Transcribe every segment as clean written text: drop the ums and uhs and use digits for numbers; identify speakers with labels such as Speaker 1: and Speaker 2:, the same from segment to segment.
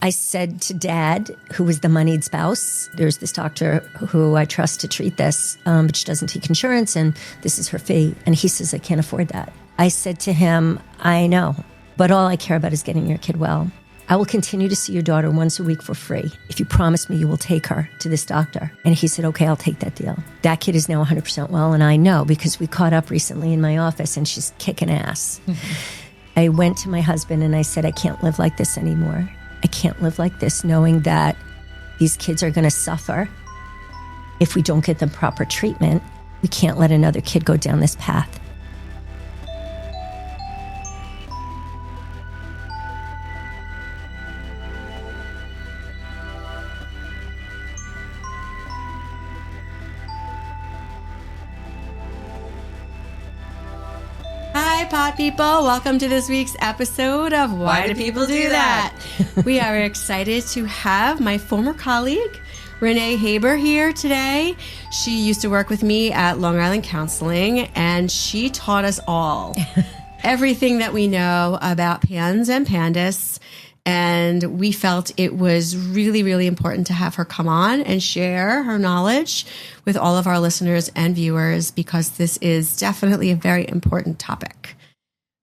Speaker 1: I said to Dad, who was the moneyed spouse, there's this doctor who I trust to treat this, but she doesn't take insurance, and this is her fee. And he says, I can't afford that. I said to him, I know, but all I care about is getting your kid well. I will continue to see your daughter once a week for free if you promise me you will take her to this doctor. And he said, okay, I'll take that deal. That kid is now 100% well, and I know because we caught up recently in my office, and she's kicking ass. I went to my husband and I said, I can't live like this anymore. I can't live like this knowing that these kids are going to suffer if we don't get them proper treatment. We can't let another kid go down this path.
Speaker 2: Hi, pod people. Welcome to this week's episode of Why Do People Do That? We are excited to have my former colleague, Renee Haber, here today. She used to work with me at Long Island Counseling, and she taught us all everything that we know about PANS and PANDAS. And we felt it was really, really important to have her come on and share her knowledge with all of our listeners and viewers, because this is definitely a very important topic.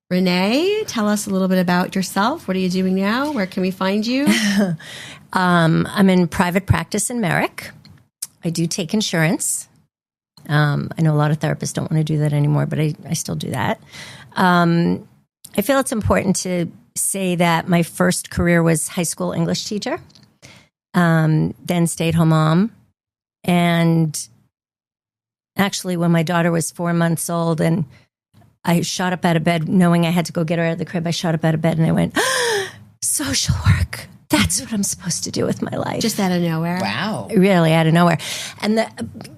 Speaker 2: Renee, tell us a little bit about yourself. What are you doing now? Where can we find you?
Speaker 1: I'm in private practice in Merrick. I do take insurance. I know a lot of therapists don't want to do that anymore, but I still do that. I feel it's important to say that my first career was high school English teacher, then stay-at-home mom. And actually, when my daughter was 4 months old and I shot up out of bed knowing I had to go get her out of the crib, I shot up out of bed and I went, social work. That's what I'm supposed to do with my life.
Speaker 2: Just out of nowhere.
Speaker 3: Wow.
Speaker 1: Really out of nowhere. And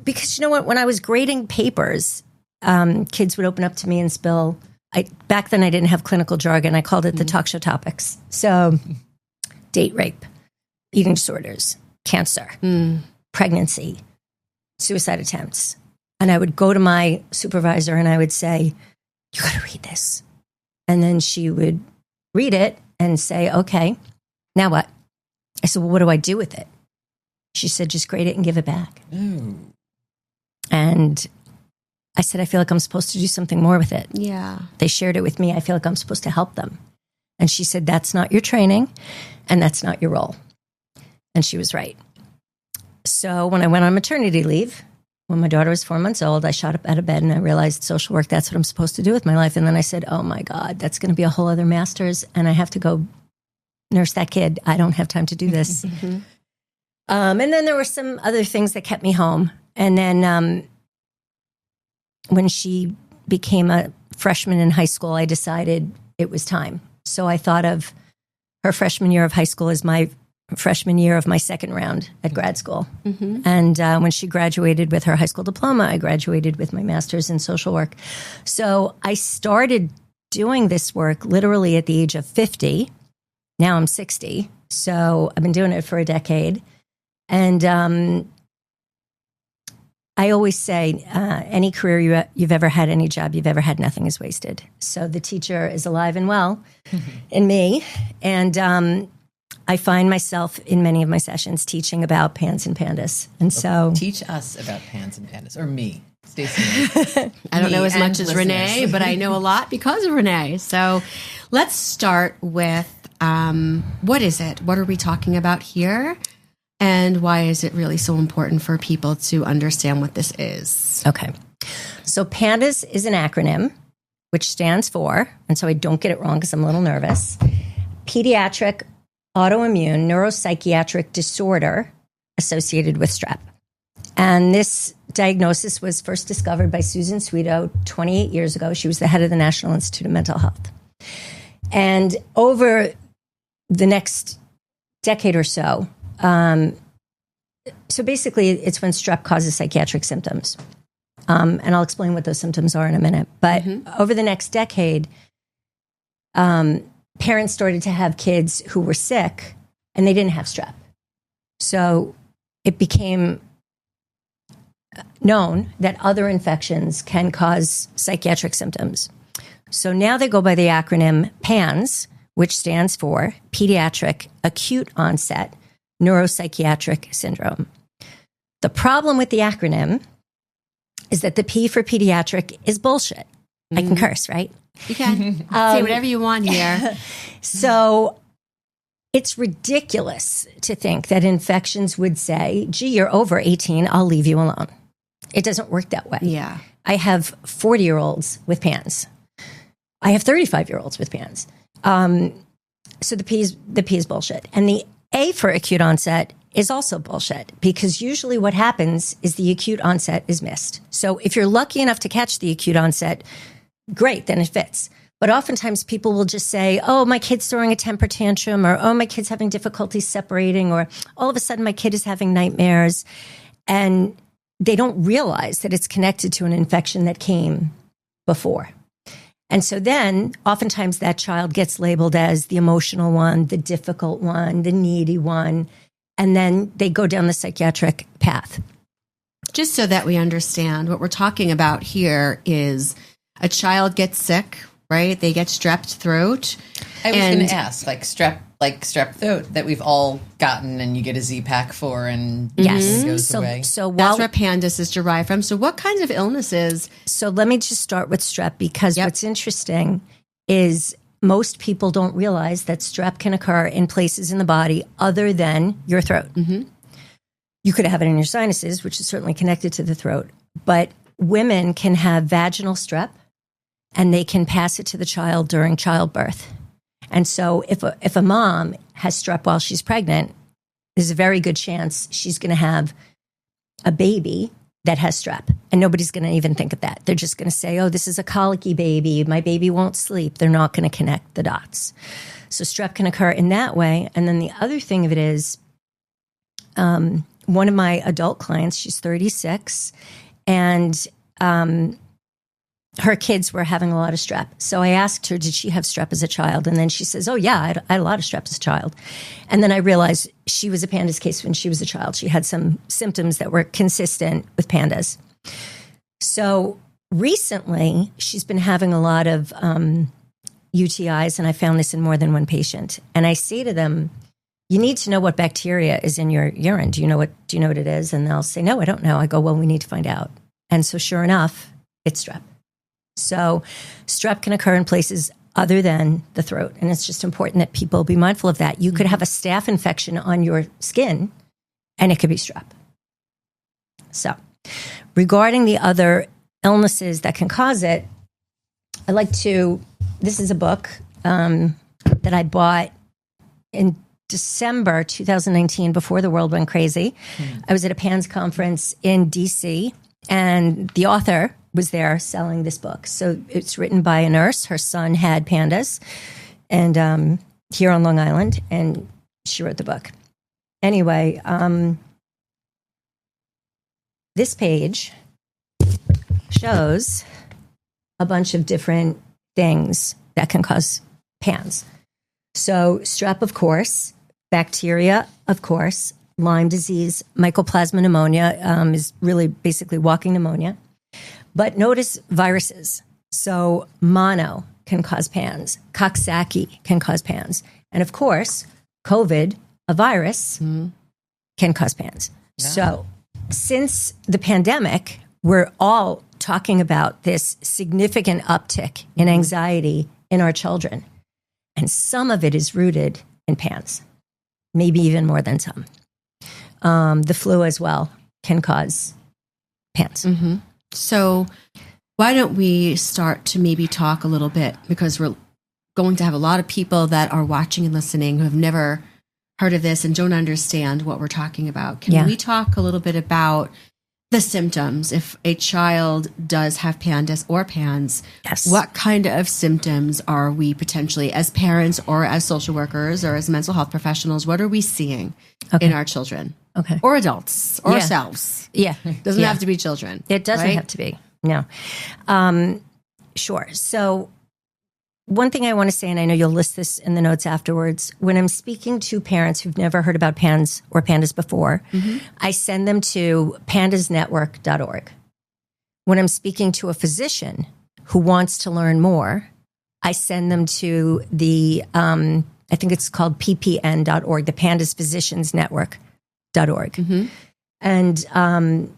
Speaker 1: because you know what, when I was grading papers, kids would open up to me and spill. Back then I didn't have clinical jargon. I called it the talk show topics. So date rape, eating disorders, cancer, pregnancy, suicide attempts. And I would go to my supervisor and I would say, you got to read this. And then she would read it and say, okay, now what? I said, well, what do I do with it? She said, just grade it and give it back. And I said, I feel like I'm supposed to do something more with it.
Speaker 2: Yeah.
Speaker 1: They shared it with me. I feel like I'm supposed to help them. And she said, that's not your training and that's not your role. And she was right. So when I went on maternity leave, when my daughter was 4 months old, I shot up out of bed and I realized social work, that's what I'm supposed to do with my life. And then I said, oh my God, that's going to be a whole other master's and I have to go nurse that kid. I don't have time to do this. And then there were some other things that kept me home. And then when she became a freshman in high school, I decided it was time. So I thought of her freshman year of high school as my freshman year of my second round at grad school. And when she graduated with her high school diploma, I graduated with my master's in social work. So I started doing this work literally at the age of 50. Now I'm 60. So I've been doing it for a decade. And I always say, any career you've ever had, any job you've ever had, nothing is wasted. So the teacher is alive and well in me. And I find myself in many of my sessions teaching about PANS and PANDAS. And so
Speaker 3: teach us about PANS and PANDAS, or me, Stacey.
Speaker 2: I don't know as much as
Speaker 3: listeners.
Speaker 2: Renee, but I know a lot because of Renee. So let's start with what is it? What are we talking about here? And why is it really so important for people to understand what this is?
Speaker 1: Okay. So PANDAS is an acronym, which stands for, and so I don't get it wrong because I'm a little nervous, Pediatric Autoimmune Neuropsychiatric Disorder Associated with Strep. And this diagnosis was first discovered by Susan Sweeto 28 years ago. She was the head of the National Institute of Mental Health. And over the next decade or so, so basically it's when strep causes psychiatric symptoms. And I'll explain what those symptoms are in a minute. But over the next decade, parents started to have kids who were sick and they didn't have strep. So it became known that other infections can cause psychiatric symptoms. So now they go by the acronym PANS, which stands for Pediatric Acute-Onset Neuropsychiatric Syndrome. The problem with the acronym is that the P for pediatric is bullshit. I can curse, right?
Speaker 2: You can say whatever you want here.
Speaker 1: So it's ridiculous to think that infections would say, gee, you're over 18, I'll leave you alone. It doesn't work that way.
Speaker 2: Yeah.
Speaker 1: I have 40-year-olds with PANS. I have 35-year-olds with PANS. So the P is bullshit. And the A for acute onset is also bullshit, because usually what happens is the acute onset is missed. So if you're lucky enough to catch the acute onset, great, then it fits. But oftentimes people will just say, oh, my kid's throwing a temper tantrum, or oh, my kid's having difficulty separating, or all of a sudden my kid is having nightmares. And they don't realize that it's connected to an infection that came before. And so then oftentimes that child gets labeled as the emotional one, the difficult one, the needy one, and then they go down the psychiatric path.
Speaker 2: Just so that we understand, what we're talking about here is a child gets sick, right? They get strep throat.
Speaker 3: I was going to ask, like strep throat that we've all gotten, and you get a Z-Pack for, and it goes away.
Speaker 1: So
Speaker 2: that's where PANDAS is derived from. So what kinds of illnesses?
Speaker 1: So let me just start with strep, because what's interesting is most people don't realize that strep can occur in places in the body other than your throat. Mm-hmm. You could have it in your sinuses, which is certainly connected to the throat, but women can have vaginal strep, and they can pass it to the child during childbirth. And so if a mom has strep while she's pregnant, there's a very good chance she's going to have a baby that has strep. And nobody's going to even think of that. They're just going to say, oh, this is a colicky baby. My baby won't sleep. They're not going to connect the dots. So strep can occur in that way. And then the other thing of it is, one of my adult clients, she's 36, and her kids were having a lot of strep. So I asked her, did she have strep as a child? And then she says, oh, yeah, I had a lot of strep as a child. And then I realized she was a PANDAS case when she was a child. She had some symptoms that were consistent with PANDAS. So recently, she's been having a lot of UTIs, and I found this in more than one patient. And I say to them, you need to know what bacteria is in your urine. Do you know what it is? And they'll say, no, I don't know. I go, well, we need to find out. And so sure enough, it's strep. So strep can occur in places other than the throat. And it's just important that people be mindful of that. You could have a staph infection on your skin, and it could be strep. So regarding the other illnesses that can cause it, this is a book that I bought in December 2019, before the world went crazy. I was at a PANS conference in DC, and the author was there selling this book. So it's written by a nurse. Her son had PANDAS, and here on Long Island, and she wrote the book. Anyway, this page shows a bunch of different things that can cause PANS. So strep, of course, bacteria, of course, Lyme disease, mycoplasma pneumonia is really basically walking pneumonia. But notice viruses. So mono can cause PANS. Coxsackie can cause PANS. And of course, COVID, a virus, can cause PANS. Yeah. So since the pandemic, we're all talking about this significant uptick in anxiety in our children. And some of it is rooted in PANS, maybe even more than some. The flu as well can cause PANS. Mm-hmm.
Speaker 2: So why don't we start to maybe talk a little bit, because we're going to have a lot of people that are watching and listening who have never heard of this and don't understand what we're talking about. Can we talk a little bit about the symptoms? If a child does have PANDAS or PANS, what kind of symptoms are we potentially, as parents or as social workers or as mental health professionals, what are we seeing in our children? Okay. Or adults or ourselves.
Speaker 1: Yeah.
Speaker 2: Doesn't have to be children.
Speaker 1: It doesn't have to be. No. Sure. So one thing I want to say, and I know you'll list this in the notes afterwards, when I'm speaking to parents who've never heard about PANS or PANDAS before, I send them to pandasnetwork.org. When I'm speaking to a physician who wants to learn more, I send them to the, I think it's called ppn.org, the PANDAS Physicians Network.org.
Speaker 2: Mm-hmm.
Speaker 1: And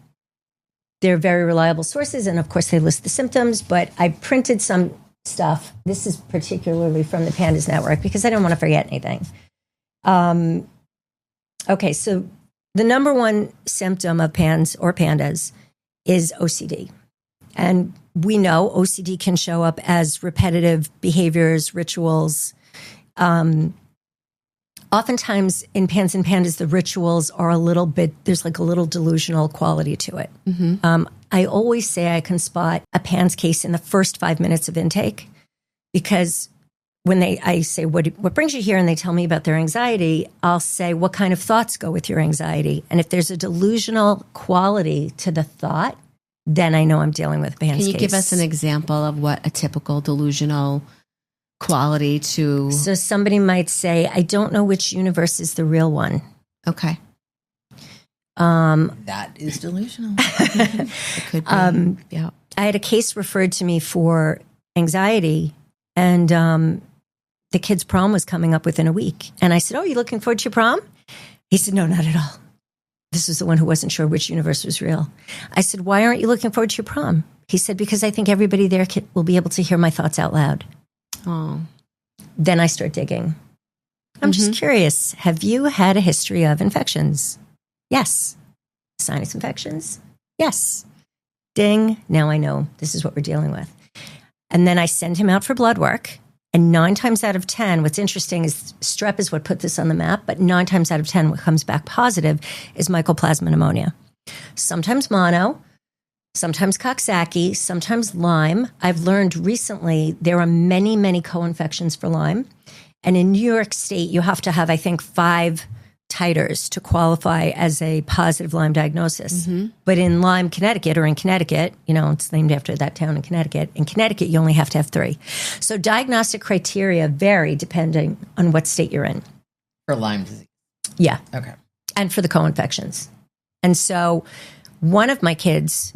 Speaker 1: they're very reliable sources. And of course, they list the symptoms, but I printed some stuff. This is particularly from the PANDAS Network because I don't want to forget anything. Okay, so the number one symptom of PANS or PANDAS is OCD. And we know OCD can show up as repetitive behaviors, rituals. Oftentimes in PANS and PANDAS, the rituals are a little bit, there's like a little delusional quality to it.
Speaker 2: Mm-hmm.
Speaker 1: I always say I can spot a PANS case in the first 5 minutes of intake because when I say, what brings you here? And they tell me about their anxiety, I'll say, what kind of thoughts go with your anxiety? And if there's a delusional quality to the thought, then I know I'm dealing with a PANS case.
Speaker 2: Can you give us an example of what a typical delusional quality to...
Speaker 1: So somebody might say, I don't know which universe is the real one.
Speaker 2: Okay.
Speaker 3: That is delusional.
Speaker 2: It could be. Yeah.
Speaker 1: I had a case referred to me for anxiety, and the kid's prom was coming up within a week. And I said, oh, you looking forward to your prom? He said, no, not at all. This was the one who wasn't sure which universe was real. I said, why aren't you looking forward to your prom? He said, because I think everybody there will be able to hear my thoughts out loud.
Speaker 2: Oh.
Speaker 1: Then I start digging. I'm just curious. Have you had a history of infections? Yes. Sinus infections? Yes. Ding. Now I know this is what we're dealing with. And then I send him out for blood work. And 9 times out of 10, what's interesting is strep is what put this on the map, but 9 times out of 10, what comes back positive is mycoplasma pneumonia. Sometimes mono, sometimes Coxsackie, sometimes Lyme. I've learned recently there are many, many co-infections for Lyme. And in New York State, you have to have, I think, 5 titers to qualify as a positive Lyme diagnosis.
Speaker 2: Mm-hmm.
Speaker 1: But in Lyme, Connecticut, or in Connecticut, you know, it's named after that town in Connecticut. In Connecticut, you only have to have 3. So diagnostic criteria vary depending on what state you're in.
Speaker 3: For Lyme disease.
Speaker 1: Yeah.
Speaker 3: Okay.
Speaker 1: And for the co-infections. And so one of my kids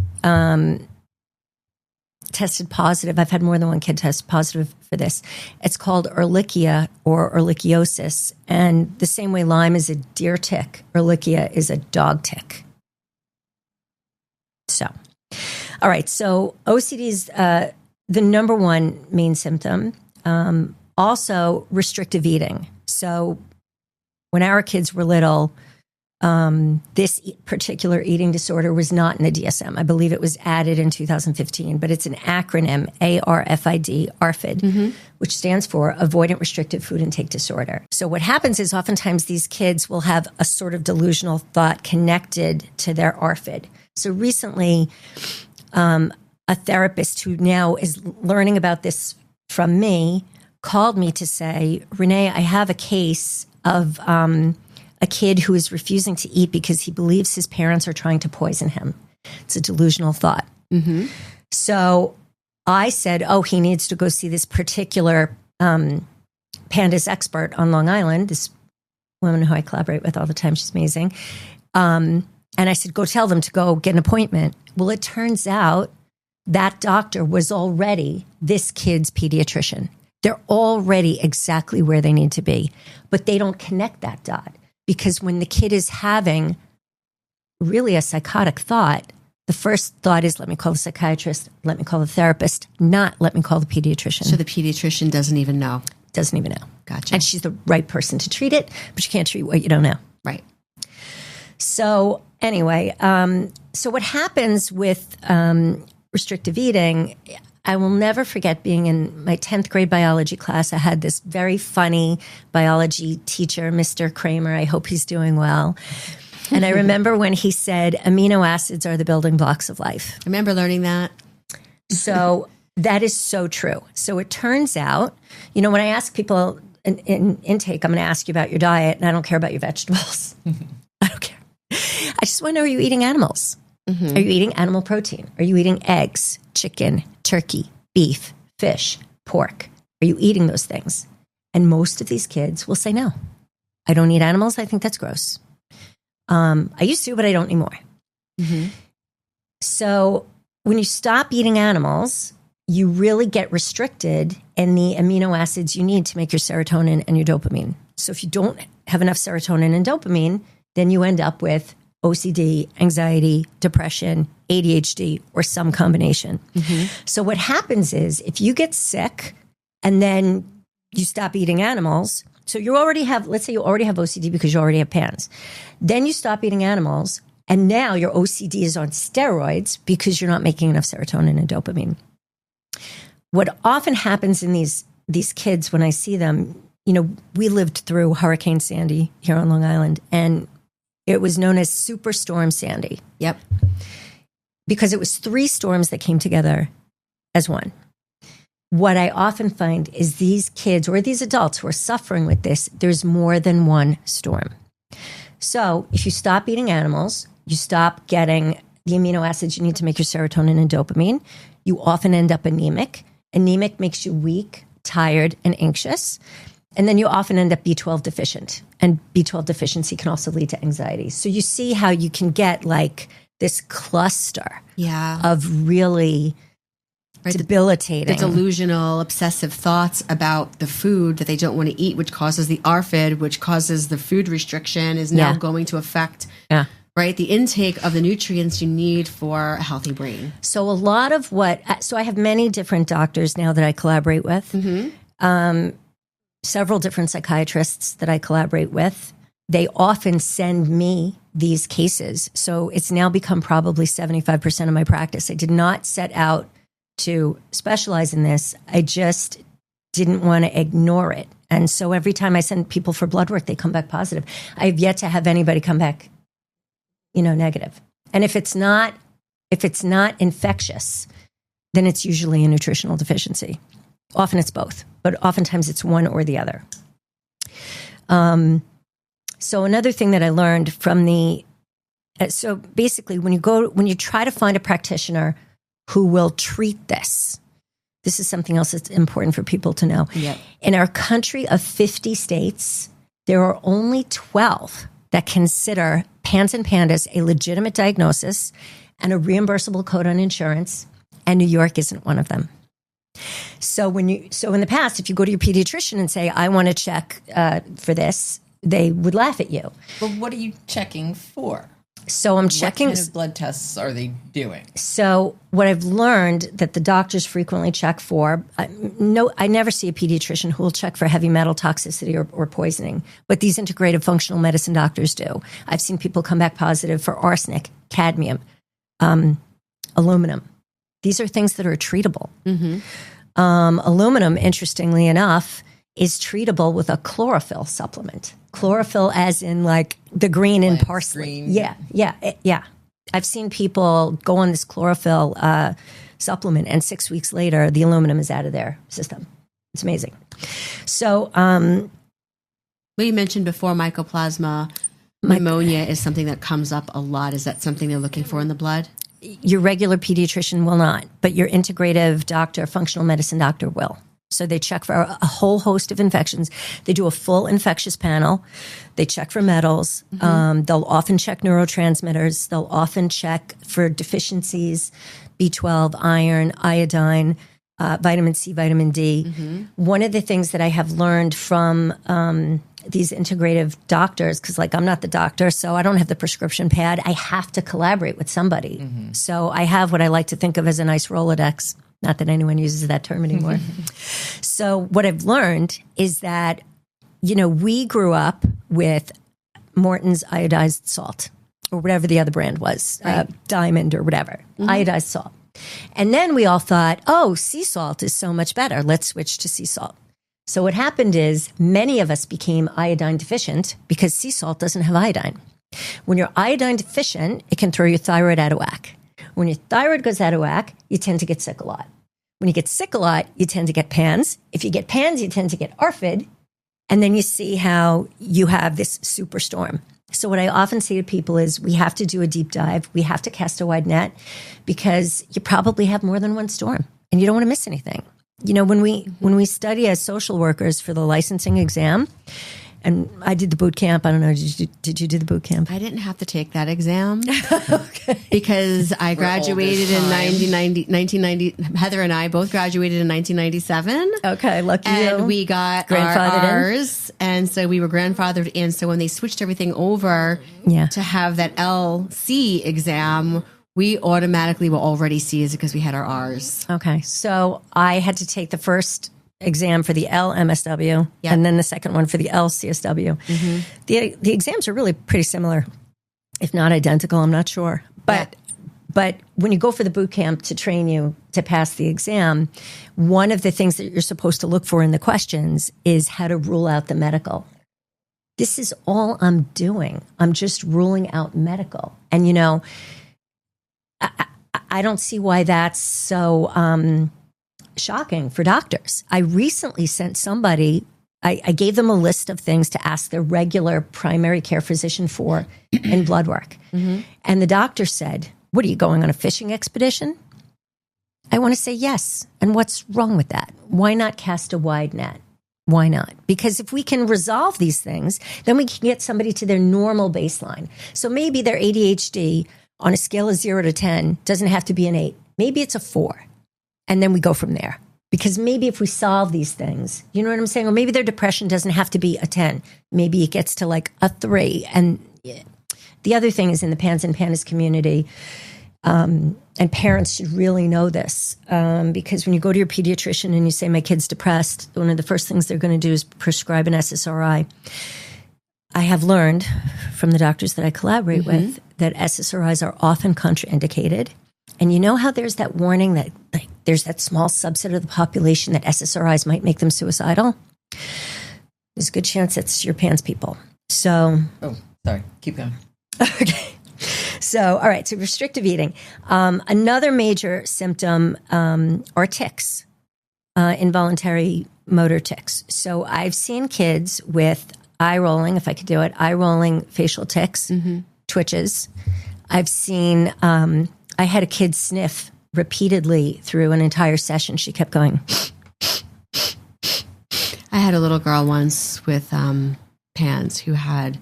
Speaker 1: tested positive. I've had more than one kid test positive for this. It's called Ehrlichia or Ehrlichiosis. And the same way Lyme is a deer tick, Ehrlichia is a dog tick. So, all right. So OCD is the number one main symptom. Also, restrictive eating. So when our kids were little, this particular eating disorder was not in the DSM. I believe it was added in 2015, but it's an acronym, ARFID, ARFID, which stands for Avoidant Restrictive Food Intake Disorder. So what happens is oftentimes these kids will have a sort of delusional thought connected to their ARFID. So recently, a therapist who now is learning about this from me called me to say, Renee, I have a case of a kid who is refusing to eat because he believes his parents are trying to poison him. It's a delusional thought.
Speaker 2: Mm-hmm.
Speaker 1: So I said, oh, he needs to go see this particular PANDAS expert on Long Island, this woman who I collaborate with all the time. She's amazing. And I said, go tell them to go get an appointment. Well, it turns out that doctor was already this kid's pediatrician. They're already exactly where they need to be, but they don't connect that dot. Because when the kid is having really a psychotic thought, the first thought is, let me call the psychiatrist, let me call the therapist, not let me call the pediatrician.
Speaker 2: So the pediatrician doesn't even know.
Speaker 1: Doesn't even know.
Speaker 2: Gotcha.
Speaker 1: And she's the right person to treat it, but you can't treat what you don't know.
Speaker 2: Right.
Speaker 1: So anyway, so what happens with restrictive eating, I will never forget being in my 10th grade biology class. I had this very funny biology teacher, Mr. Kramer. I hope he's doing well. And I remember when he said, amino acids are the building blocks of life.
Speaker 2: I remember learning that. So
Speaker 1: that is so true. So it turns out, you know, when I ask people in intake, I'm going to ask you about your diet, and I don't care about your vegetables. I don't care. I just want to know, are you eating animals? Are you eating animal protein? Are you eating eggs, chicken, turkey, beef, fish, pork? Are you eating those things? And most of these kids will say no. I don't eat animals. I think that's gross. I used to, but I don't anymore. So when you stop eating animals, you really get restricted in the amino acids you need to make your serotonin and your dopamine. So if you don't have enough serotonin and dopamine, then you end up with OCD, anxiety, depression, ADHD, or some combination. So what happens is if you get sick and then you stop eating animals, so you already have, let's say you already have OCD because you already have PANS. Then you stop eating animals, and now your OCD is on steroids because you're not making enough serotonin and dopamine. What often happens in these kids when I see them, we lived through Hurricane Sandy here on Long Island, and it was known as Superstorm Sandy.
Speaker 2: Yep.
Speaker 1: Because it was 3 storms that came together as one. What I often find is these kids or these adults who are suffering with this, there's more than one storm. So if you stop eating animals, you stop getting the amino acids you need to make your serotonin and dopamine, you often end up anemic. Anemic makes you weak, tired, and anxious. And then you often end up B12 deficient. And B12 deficiency can also lead to anxiety. So you see how you can get like this cluster of really debilitating.
Speaker 2: The delusional, obsessive thoughts about the food that they don't want to eat, which causes the ARFID, which causes the food restriction, is now going to affect right, the intake of the nutrients you need for a healthy brain.
Speaker 1: So a lot of so I have many different doctors now that I collaborate with, several different psychiatrists that I collaborate with. They often send me these cases. So it's now become probably 75% of my practice. I did not set out to specialize in this. I just didn't want to ignore it. And so every time I send people for blood work, they come back positive. I have yet to have anybody come back, negative. And if it's not infectious, then it's usually a nutritional deficiency. Often it's both, but oftentimes it's one or the other. So another thing that I learned from so basically when you try to find a practitioner who will treat this is something else that's important for people to know.
Speaker 2: Yep.
Speaker 1: In our country of 50 states, there are only 12 that consider PANS and PANDAS a legitimate diagnosis and a reimbursable code on insurance, and New York isn't one of them. So in the past, if you go to your pediatrician and say, I want to check for this, they would laugh at you.
Speaker 3: But what are you checking for?
Speaker 1: So I'm checking.
Speaker 3: What kind of blood tests are they doing?
Speaker 1: So what I've learned that the doctors frequently check for, I never see a pediatrician who will check for heavy metal toxicity or poisoning, but these integrative functional medicine doctors do. I've seen people come back positive for arsenic, cadmium, aluminum. These are things that are treatable. Aluminum, interestingly enough, is treatable with a chlorophyll supplement. Chlorophyll as in like the green in parsley.
Speaker 3: Green.
Speaker 1: Yeah. I've seen people go on this chlorophyll supplement, and 6 weeks later, the aluminum is out of their system. It's amazing. So,
Speaker 2: well, you mentioned before mycoplasma pneumonia is something that comes up a lot. Is that something they're looking for in the blood?
Speaker 1: Your regular pediatrician will not, but your integrative doctor, functional medicine doctor will. So they check for a whole host of infections. They do a full infectious panel. They check for metals. They'll often check neurotransmitters. They'll often check for deficiencies, B12, iron, iodine, vitamin C, vitamin D. One of the things that I have learned from these integrative doctors, because I'm not the doctor, so I don't have the prescription pad. I have to collaborate with somebody. So I have what I like to think of as a nice Rolodex. Not that anyone uses that term anymore. So what I've learned is that, we grew up with Morton's iodized salt or whatever the other brand was, right. Diamond or whatever, iodized salt. And then we all thought, sea salt is so much better. Let's switch to sea salt. So what happened is many of us became iodine deficient because sea salt doesn't have iodine. When you're iodine deficient, it can throw your thyroid out of whack. When your thyroid goes out of whack, you tend to get sick a lot. When you get sick a lot, you tend to get PANS. If you get PANS, you tend to get ARFID. And then you see how you have this superstorm. So what I often say to people is we have to do a deep dive. We have to cast a wide net because you probably have more than one storm and you don't want to miss anything. When we study as social workers for the licensing exam, And I did the boot camp. I don't know. Did you do the boot camp?
Speaker 2: I didn't have to take that exam because I graduated in 1990. Heather and I both graduated in 1997.
Speaker 1: Okay, lucky you.
Speaker 2: And we got ours. And so we were grandfathered in. So when they switched everything over to have that LC exam, we automatically were already C's because we had our R's.
Speaker 1: Okay. So I had to take the first exam for the LMSW and then the second one for the LCSW. The exams are really pretty similar, if not identical. I'm not sure. But when you go for the boot camp to train you to pass the exam, one of the things that you're supposed to look for in the questions is how to rule out the medical. This is all I'm doing. I'm just ruling out medical. And, I don't see why that's so shocking for doctors. I recently sent somebody, I gave them a list of things to ask their regular primary care physician for in blood work. And the doctor said, "What are you going on a fishing expedition?" I want to say yes. And what's wrong with that? Why not cast a wide net? Why not? Because if we can resolve these things, then we can get somebody to their normal baseline. So maybe their ADHD on a scale of 0 to 10 doesn't have to be an 8. Maybe it's a 4. And then we go from there. Because maybe if we solve these things, you know what I'm saying? Or maybe their depression doesn't have to be a 10. Maybe it gets to like a 3. And the other thing is in the PANS and PANDAS community, and parents should really know this, because when you go to your pediatrician and you say, my kid's depressed, one of the first things they're going to do is prescribe an SSRI. I have learned from the doctors that I collaborate with that SSRIs are often contraindicated. And you know how there's that warning that there's that small subset of the population that SSRIs might make them suicidal? There's a good chance it's your PANS people. So...
Speaker 3: Oh, sorry. Keep going.
Speaker 1: Okay. So, all right. So restrictive eating. Another major symptom are tics, involuntary motor tics. So I've seen kids with eye rolling, if I could do it, eye rolling facial tics, twitches. I've seen, I had a kid sniff repeatedly through an entire session. She kept going.
Speaker 2: I had a little girl once with PANS who had...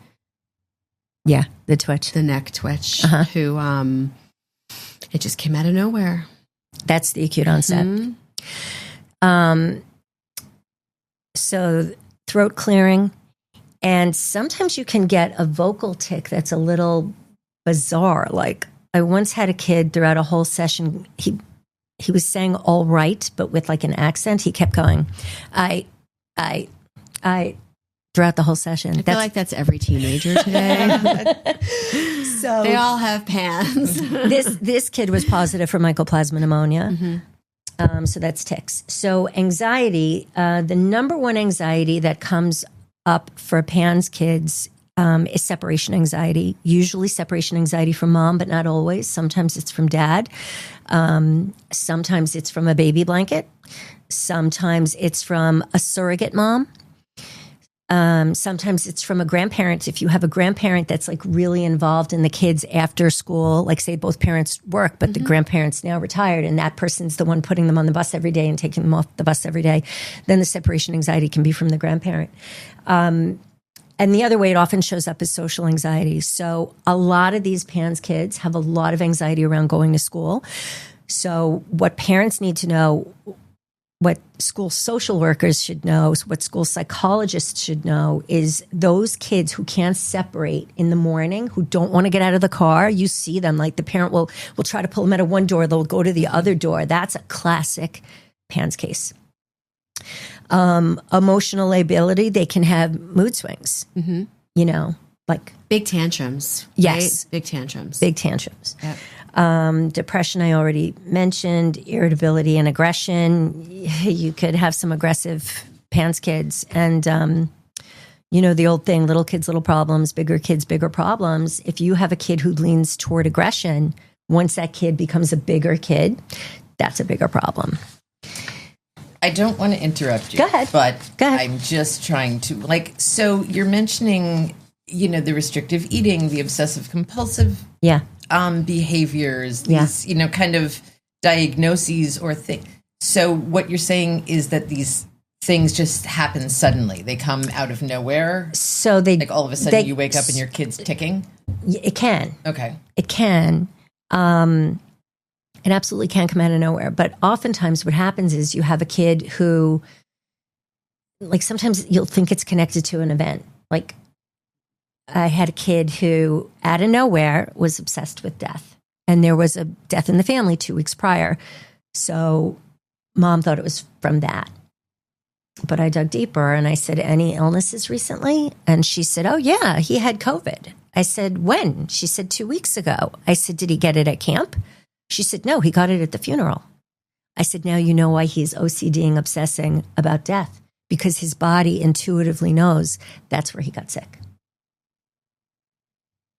Speaker 1: Yeah, the twitch.
Speaker 2: The neck twitch, who it just came out of nowhere.
Speaker 1: That's the acute onset. So throat clearing. And sometimes you can get a vocal tic that's a little bizarre. Like I once had a kid throughout a whole session, he was saying all right, but with like an accent. He kept going, I throughout the whole session.
Speaker 2: I feel like that's every teenager today. So they all have PANS.
Speaker 1: This kid was positive for mycoplasma pneumonia. So that's tics. So anxiety, the number one anxiety that comes up for PANS kids is separation anxiety. Usually separation anxiety from mom, but not always. Sometimes it's from dad. Sometimes it's from a baby blanket. Sometimes it's from a surrogate mom. Sometimes it's from a grandparent. If you have a grandparent that's like really involved in the kids after school, like say both parents work, but the grandparent's now retired and that person's the one putting them on the bus every day and taking them off the bus every day, then the separation anxiety can be from the grandparent. And the other way it often shows up is social anxiety. So a lot of these PANS kids have a lot of anxiety around going to school. So what parents need to know, what school social workers should know, what school psychologists should know is those kids who can't separate in the morning, who don't want to get out of the car, you see them, like the parent will try to pull them out of one door, they'll go to the other door. That's a classic PANS case. Emotional lability, they can have mood swings, like
Speaker 2: big tantrums.
Speaker 1: Yes.
Speaker 2: Right? Big tantrums.
Speaker 1: Big tantrums.
Speaker 2: Yep.
Speaker 1: Depression, I already mentioned. Irritability and aggression. You could have some aggressive PANS kids. And, the old thing, little kids, little problems, bigger kids, bigger problems. If you have a kid who leans toward aggression, once that kid becomes a bigger kid, that's a bigger problem.
Speaker 3: I don't want to interrupt you.
Speaker 1: Go ahead.
Speaker 3: But
Speaker 1: Go ahead.
Speaker 3: I'm just trying to, so you're mentioning, the restrictive eating, the obsessive compulsive behaviors, these, kind of diagnoses or things. So what you're saying is that these things just happen suddenly. They come out of nowhere.
Speaker 1: So
Speaker 3: like all of a sudden you wake up and your kid's ticking.
Speaker 1: It can.
Speaker 3: Okay.
Speaker 1: It can. It absolutely can come out of nowhere. But oftentimes what happens is you have a kid who, like, sometimes you'll think it's connected to an event. Like, I had a kid who out of nowhere was obsessed with death. And there was a death in the family 2 weeks prior. So mom thought it was from that. But I dug deeper and I said, any illnesses recently? And she said, oh yeah, he had COVID. I said, when? She said, 2 weeks ago. I said, did he get it at camp? She said, no, he got it at the funeral. I said, now you know why he's OCDing, obsessing about death, because his body intuitively knows that's where he got sick.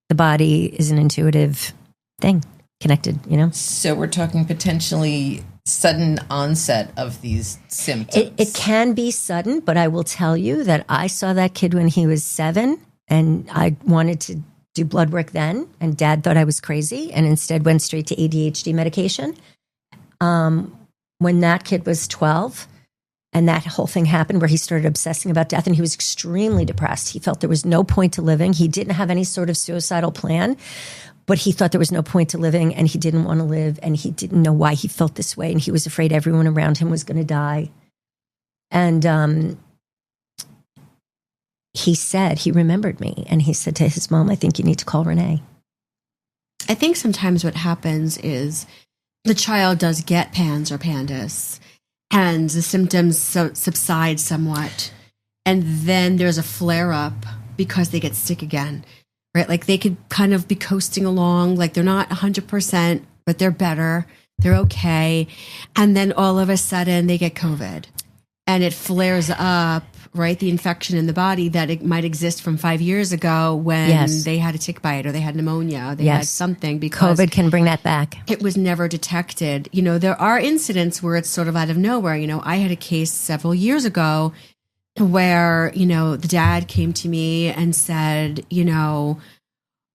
Speaker 1: The body is an intuitive thing, connected, you know?
Speaker 3: So we're talking potentially sudden onset of these symptoms.
Speaker 1: It can be sudden, but I will tell you that I saw that kid when he was 7 and I wanted to do blood work then, and dad thought I was crazy and instead went straight to ADHD medication. When that kid was 12 and that whole thing happened where he started obsessing about death and he was extremely depressed. He felt there was no point to living. He didn't have any sort of suicidal plan, but he thought there was no point to living and he didn't want to live and he didn't know why he felt this way and he was afraid everyone around him was going to die. And he said, he remembered me and he said to his mom, I think you need to call Renee.
Speaker 2: I think sometimes what happens is the child does get PANS or PANDAS and the symptoms subside somewhat. And then there's a flare up because they get sick again, right? Like they could kind of be coasting along, like they're not 100%, but they're better. They're okay. And then all of a sudden they get COVID and it flares up, right? The infection in the body that it might exist from 5 years ago when they had a tick bite or they had pneumonia, or they had something, because
Speaker 1: COVID can bring that back.
Speaker 2: It was never detected. You know, there are incidents where it's sort of out of nowhere. You know, I had a case several years ago where, you know, the dad came to me and said, we're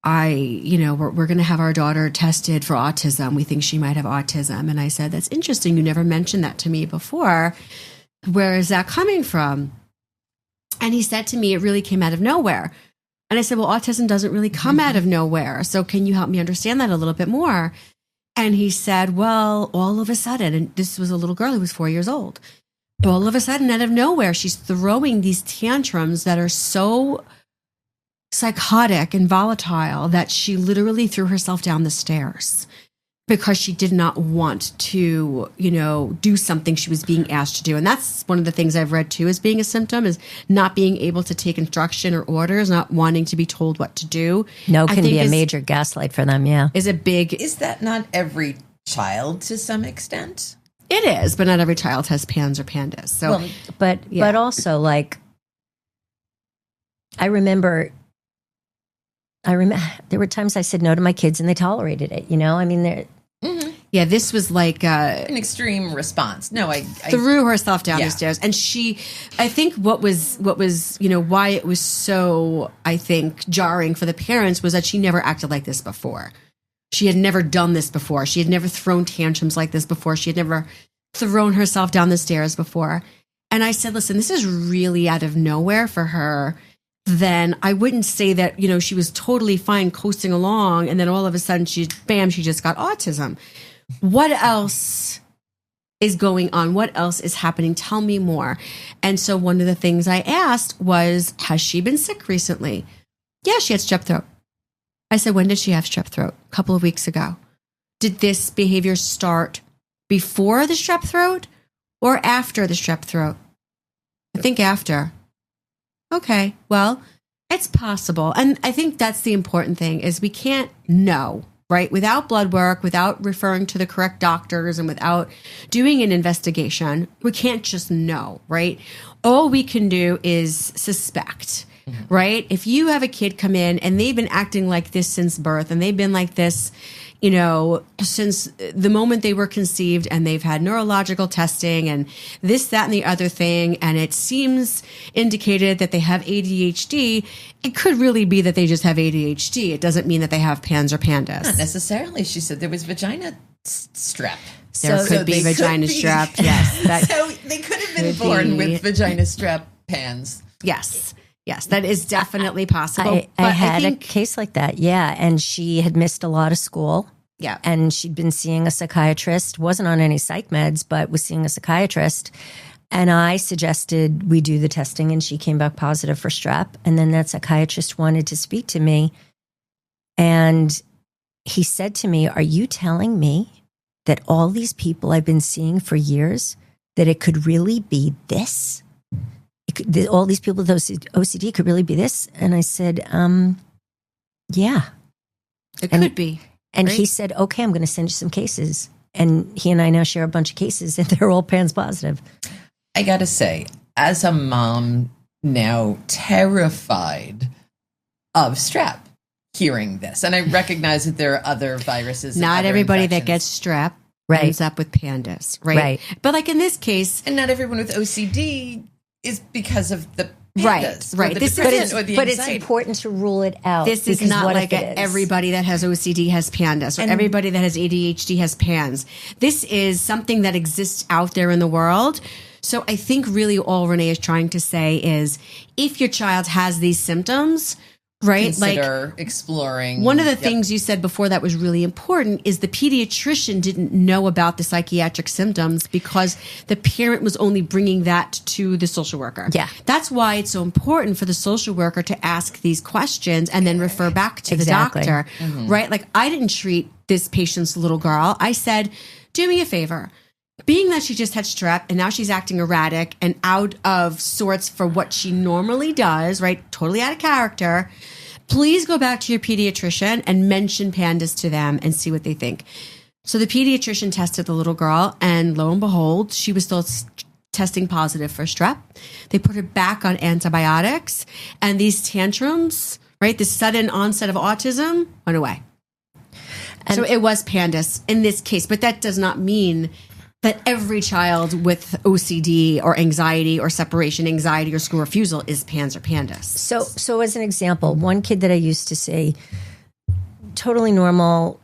Speaker 2: going to have our daughter tested for autism. We think she might have autism. And I said, that's interesting. You never mentioned that to me before. Where is that coming from? And he said to me, it really came out of nowhere. And I said, well, autism doesn't really come out of nowhere. So can you help me understand that a little bit more? And he said, well, all of a sudden, and this was a little girl who was 4 years old. All of a sudden, out of nowhere, she's throwing these tantrums that are so psychotic and volatile that she literally threw herself down the stairs because she did not want to, do something she was being asked to do. And that's one of the things I've read too as being a symptom, is not being able to take instruction or orders, not wanting to be told what to do.
Speaker 1: No, can be a major gaslight for them, yeah.
Speaker 3: Is that not every child to some extent?
Speaker 2: It is, but not every child has PANS or PANDAS. So,
Speaker 1: but also, like, I remember there were times I said no to my kids and they tolerated it, I mean, they're...
Speaker 2: Mm-hmm. Yeah, this was like
Speaker 3: an extreme response. No, I
Speaker 2: threw herself down the stairs, and I think what was why it was so, I think, jarring for the parents was that she never acted like this before. She had never done this before. She had never thrown tantrums like this before. She had never thrown herself down the stairs before. And I said, listen, this is really out of nowhere for her. Then I wouldn't say that, she was totally fine coasting along and then all of a sudden she just got autism. What else is going on? What else is happening? Tell me more. And so one of the things I asked was, has she been sick recently? Yeah, she had strep throat. I said, when did she have strep throat? A couple of weeks ago. Did this behavior start before the strep throat or after the strep throat? I think after. Okay, well, it's possible. And I think that's the important thing, is we can't know, right? Without blood work, without referring to the correct doctors, and without doing an investigation, we can't just know, right? All we can do is suspect, right? If you have a kid come in and they've been acting like this since birth, and they've been like this, since the moment they were conceived, and they've had neurological testing and this, that, and the other thing, and it seems indicated that they have ADHD, it could really be that they just have ADHD. It doesn't mean that they have PANS or PANDAS.
Speaker 3: Not necessarily. She said there was vagina strep.
Speaker 2: There could be vagina strep. Yes.
Speaker 3: So they could have been born with vagina strep PANDAS.
Speaker 2: Yes. Yes, that is definitely possible.
Speaker 1: I had a case like that, yeah. And she had missed a lot of school.
Speaker 2: Yeah.
Speaker 1: And she'd been seeing a psychiatrist, wasn't on any psych meds, but was seeing a psychiatrist. And I suggested we do the testing, and she came back positive for strep. And then that psychiatrist wanted to speak to me. And he said to me, "Are you telling me that all these people I've been seeing for years, that it could really be this? All these people with OCD could really be this?" And I said, yeah.
Speaker 2: It could be.
Speaker 1: And
Speaker 2: right?
Speaker 1: he said, "Okay, I'm going to send you some cases." And he and I now share a bunch of cases, and they're all PANDAS positive.
Speaker 3: I got to say, as a mom now terrified of strep, hearing this, and I recognize that there are other viruses.
Speaker 2: Not everybody that gets strep ends up with PANDAS, right? But like in this case.
Speaker 3: And not everyone with OCD is because of the
Speaker 2: PANDAS, right.
Speaker 1: But it's important to rule it out.
Speaker 2: This is not like everybody that has OCD has PANDAS, or everybody that has ADHD has PANS. This is something that exists out there in the world. So I think really all Renee is trying to say is, if your child has these symptoms, right?
Speaker 3: Consider exploring.
Speaker 2: One of the things you said before that was really important is the pediatrician didn't know about the psychiatric symptoms because the parent was only bringing that to the social worker.
Speaker 1: Yeah.
Speaker 2: That's why it's so important for the social worker to ask these questions and then refer back to the doctor, right? Like, I didn't treat this patient's little girl. I said, "Do me a favor. Being that she just had strep and now she's acting erratic and out of sorts for what she normally does, right? Totally out of character. Please go back to your pediatrician and mention PANDAS to them and see what they think." So the pediatrician tested the little girl, and lo and behold, she was still testing positive for strep. They put her back on antibiotics, and these tantrums, right? The sudden onset of autism went away. And so it was PANDAS in this case, but that does not mean that every child with OCD or anxiety or separation anxiety or school refusal is PANS or PANDAS.
Speaker 1: So as an example, one kid that I used to see, totally normal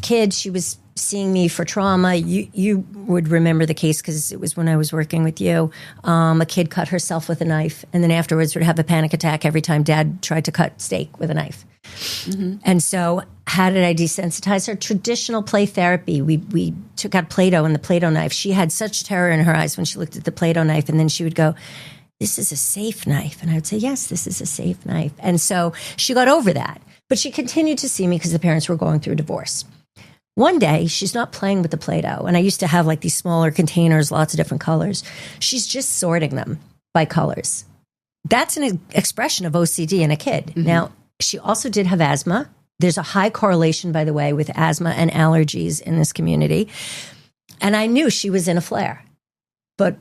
Speaker 1: kid, she was seeing me for trauma. You would remember the case because it was when I was working with you. A kid cut herself with a knife, and then afterwards would have a panic attack every time dad tried to cut steak with a knife. And so how did I desensitize her? Traditional play therapy. We took out Play-Doh and the Play-Doh knife. She had such terror in her eyes when she looked at the Play-Doh knife, and then she would go, "This is a safe knife." And I would say, "Yes, this is a safe knife." And so she got over that. But she continued to see me because the parents were going through a divorce. One day, she's not playing with the Play-Doh. And I used to have like these smaller containers, lots of different colors. She's just sorting them by colors. That's an expression of OCD in a kid. Now, she also did have asthma. There's a high correlation, by the way, with asthma and allergies in this community. And I knew she was in a flare. But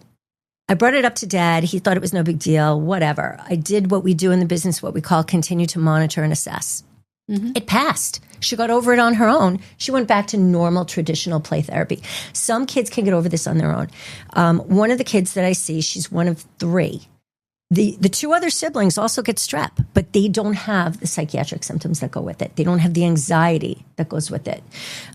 Speaker 1: I brought it up to dad. He thought it was no big deal, whatever. I did what we do in the business, what we call continue to monitor and assess. It passed. She got over it on her own. She went back to normal, traditional play therapy. Some kids can get over this on their own. One of the kids that I see, she's one of 3. The 2 other siblings also get strep, but they don't have the psychiatric symptoms that go with it. They don't have the anxiety that goes with it.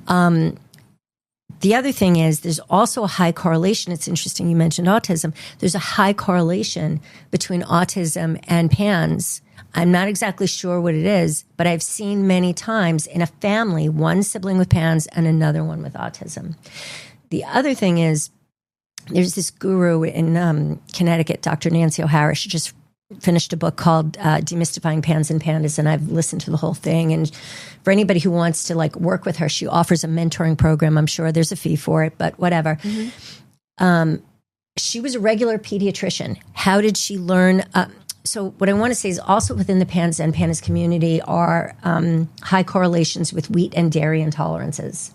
Speaker 1: The other thing is there's also a high correlation. It's interesting you mentioned autism. There's a high correlation between autism and PANS. I'm not exactly sure what it is, but I've seen many times in a family, one sibling with PANS and another one with autism. The other thing is there's this guru in Connecticut, Dr. Nancy O'Hara. She just finished a book called Demystifying PANS and PANDAS, and I've listened to the whole thing. And for anybody who wants to like work with her, she offers a mentoring program. I'm sure there's a fee for it, but whatever. She was a regular pediatrician. How did she learn? So what I want to say is also within the PANS and PANDAS community are high correlations with wheat and dairy intolerances.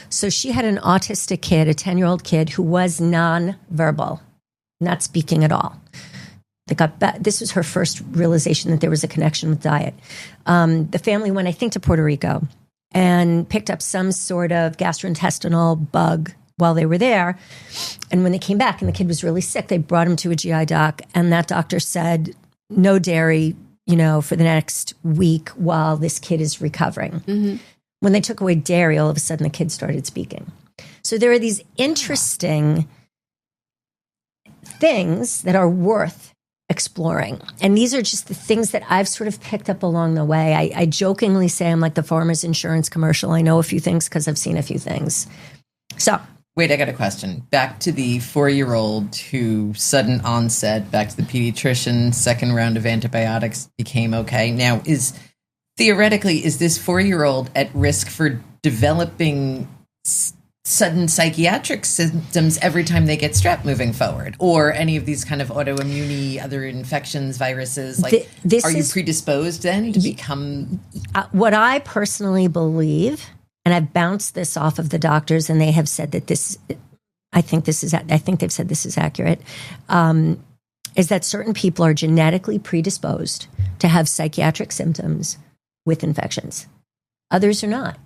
Speaker 1: So she had an autistic kid, a 10-year-old kid who was nonverbal, not speaking at all. This was her first realization that there was a connection with diet. The family went, I think, to Puerto Rico and picked up some sort of gastrointestinal bug while they were there. And when they came back and the kid was really sick, they brought him to a GI doc, and that doctor said, no dairy, for the next week while this kid is recovering. When they took away dairy, all of a sudden the kid started speaking. So there are these interesting things that are worth exploring. And these are just the things that I've sort of picked up along the way. I jokingly say I'm like the farmer's insurance commercial. I know a few things because I've seen a few things. So
Speaker 3: wait, I got a question. Back to the 4-year-old who sudden onset, back to the pediatrician, second round of antibiotics, became okay. Now, theoretically, is this 4-year-old at risk for developing sudden psychiatric symptoms every time they get strep moving forward, or any of these kind of autoimmune, other infections, viruses? Like, are you predisposed then to become?
Speaker 1: What I personally believe, and I've bounced this off of the doctors, and they have said that I think they've said this is accurate, is that certain people are genetically predisposed to have psychiatric symptoms with infections. Others are not.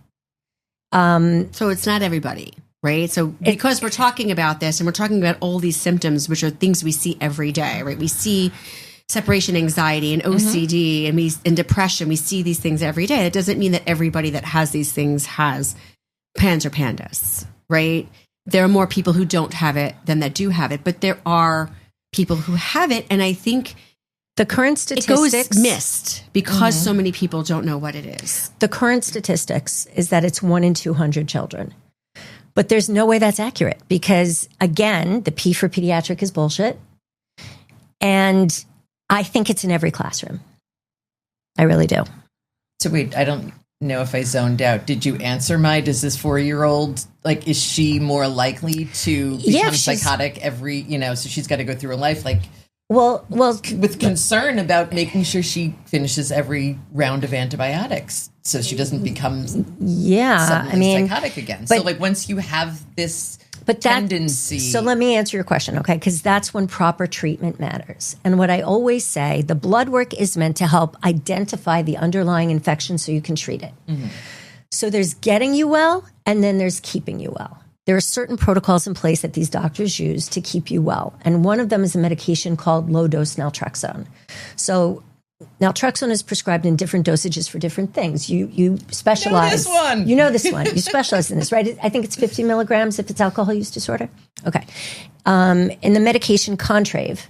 Speaker 2: So it's not everybody, right? So because we're talking about this and we're talking about all these symptoms, which are things we see every day, right? We see separation anxiety and OCD and depression. We see these things every day. It doesn't mean that everybody that has these things has PANS or PANDAS, right? There are more people who don't have it than that do have it, but there are people who have it. And I think
Speaker 1: the current statistics
Speaker 2: it goes missed because so many people don't know what it is.
Speaker 1: The current statistics is that it's 1 in 200 children. But there's no way that's accurate because, again, the P for pediatric is bullshit. And I think it's in every classroom. I really do.
Speaker 3: So wait, I don't know if I zoned out. Did you answer does this 4-year-old, like, is she more likely to become psychotic every, so she's got to go through her life, like,
Speaker 1: Well,
Speaker 3: with concern about making sure she finishes every round of antibiotics so she doesn't become suddenly psychotic again. So like once you have this tendency.
Speaker 1: So let me answer your question, okay? Because that's when proper treatment matters. And what I always say, the blood work is meant to help identify the underlying infection so you can treat it. Mm-hmm. So there's getting you well, and then there's keeping you well. There are certain protocols in place that these doctors use to keep you well. And one of them is a medication called low-dose naltrexone. So naltrexone is prescribed in different dosages for different things. You specialize.
Speaker 3: You know this one.
Speaker 1: You know this one. You specialize in this, right? I think it's 50 milligrams if it's alcohol use disorder. Okay. In the medication Contrave,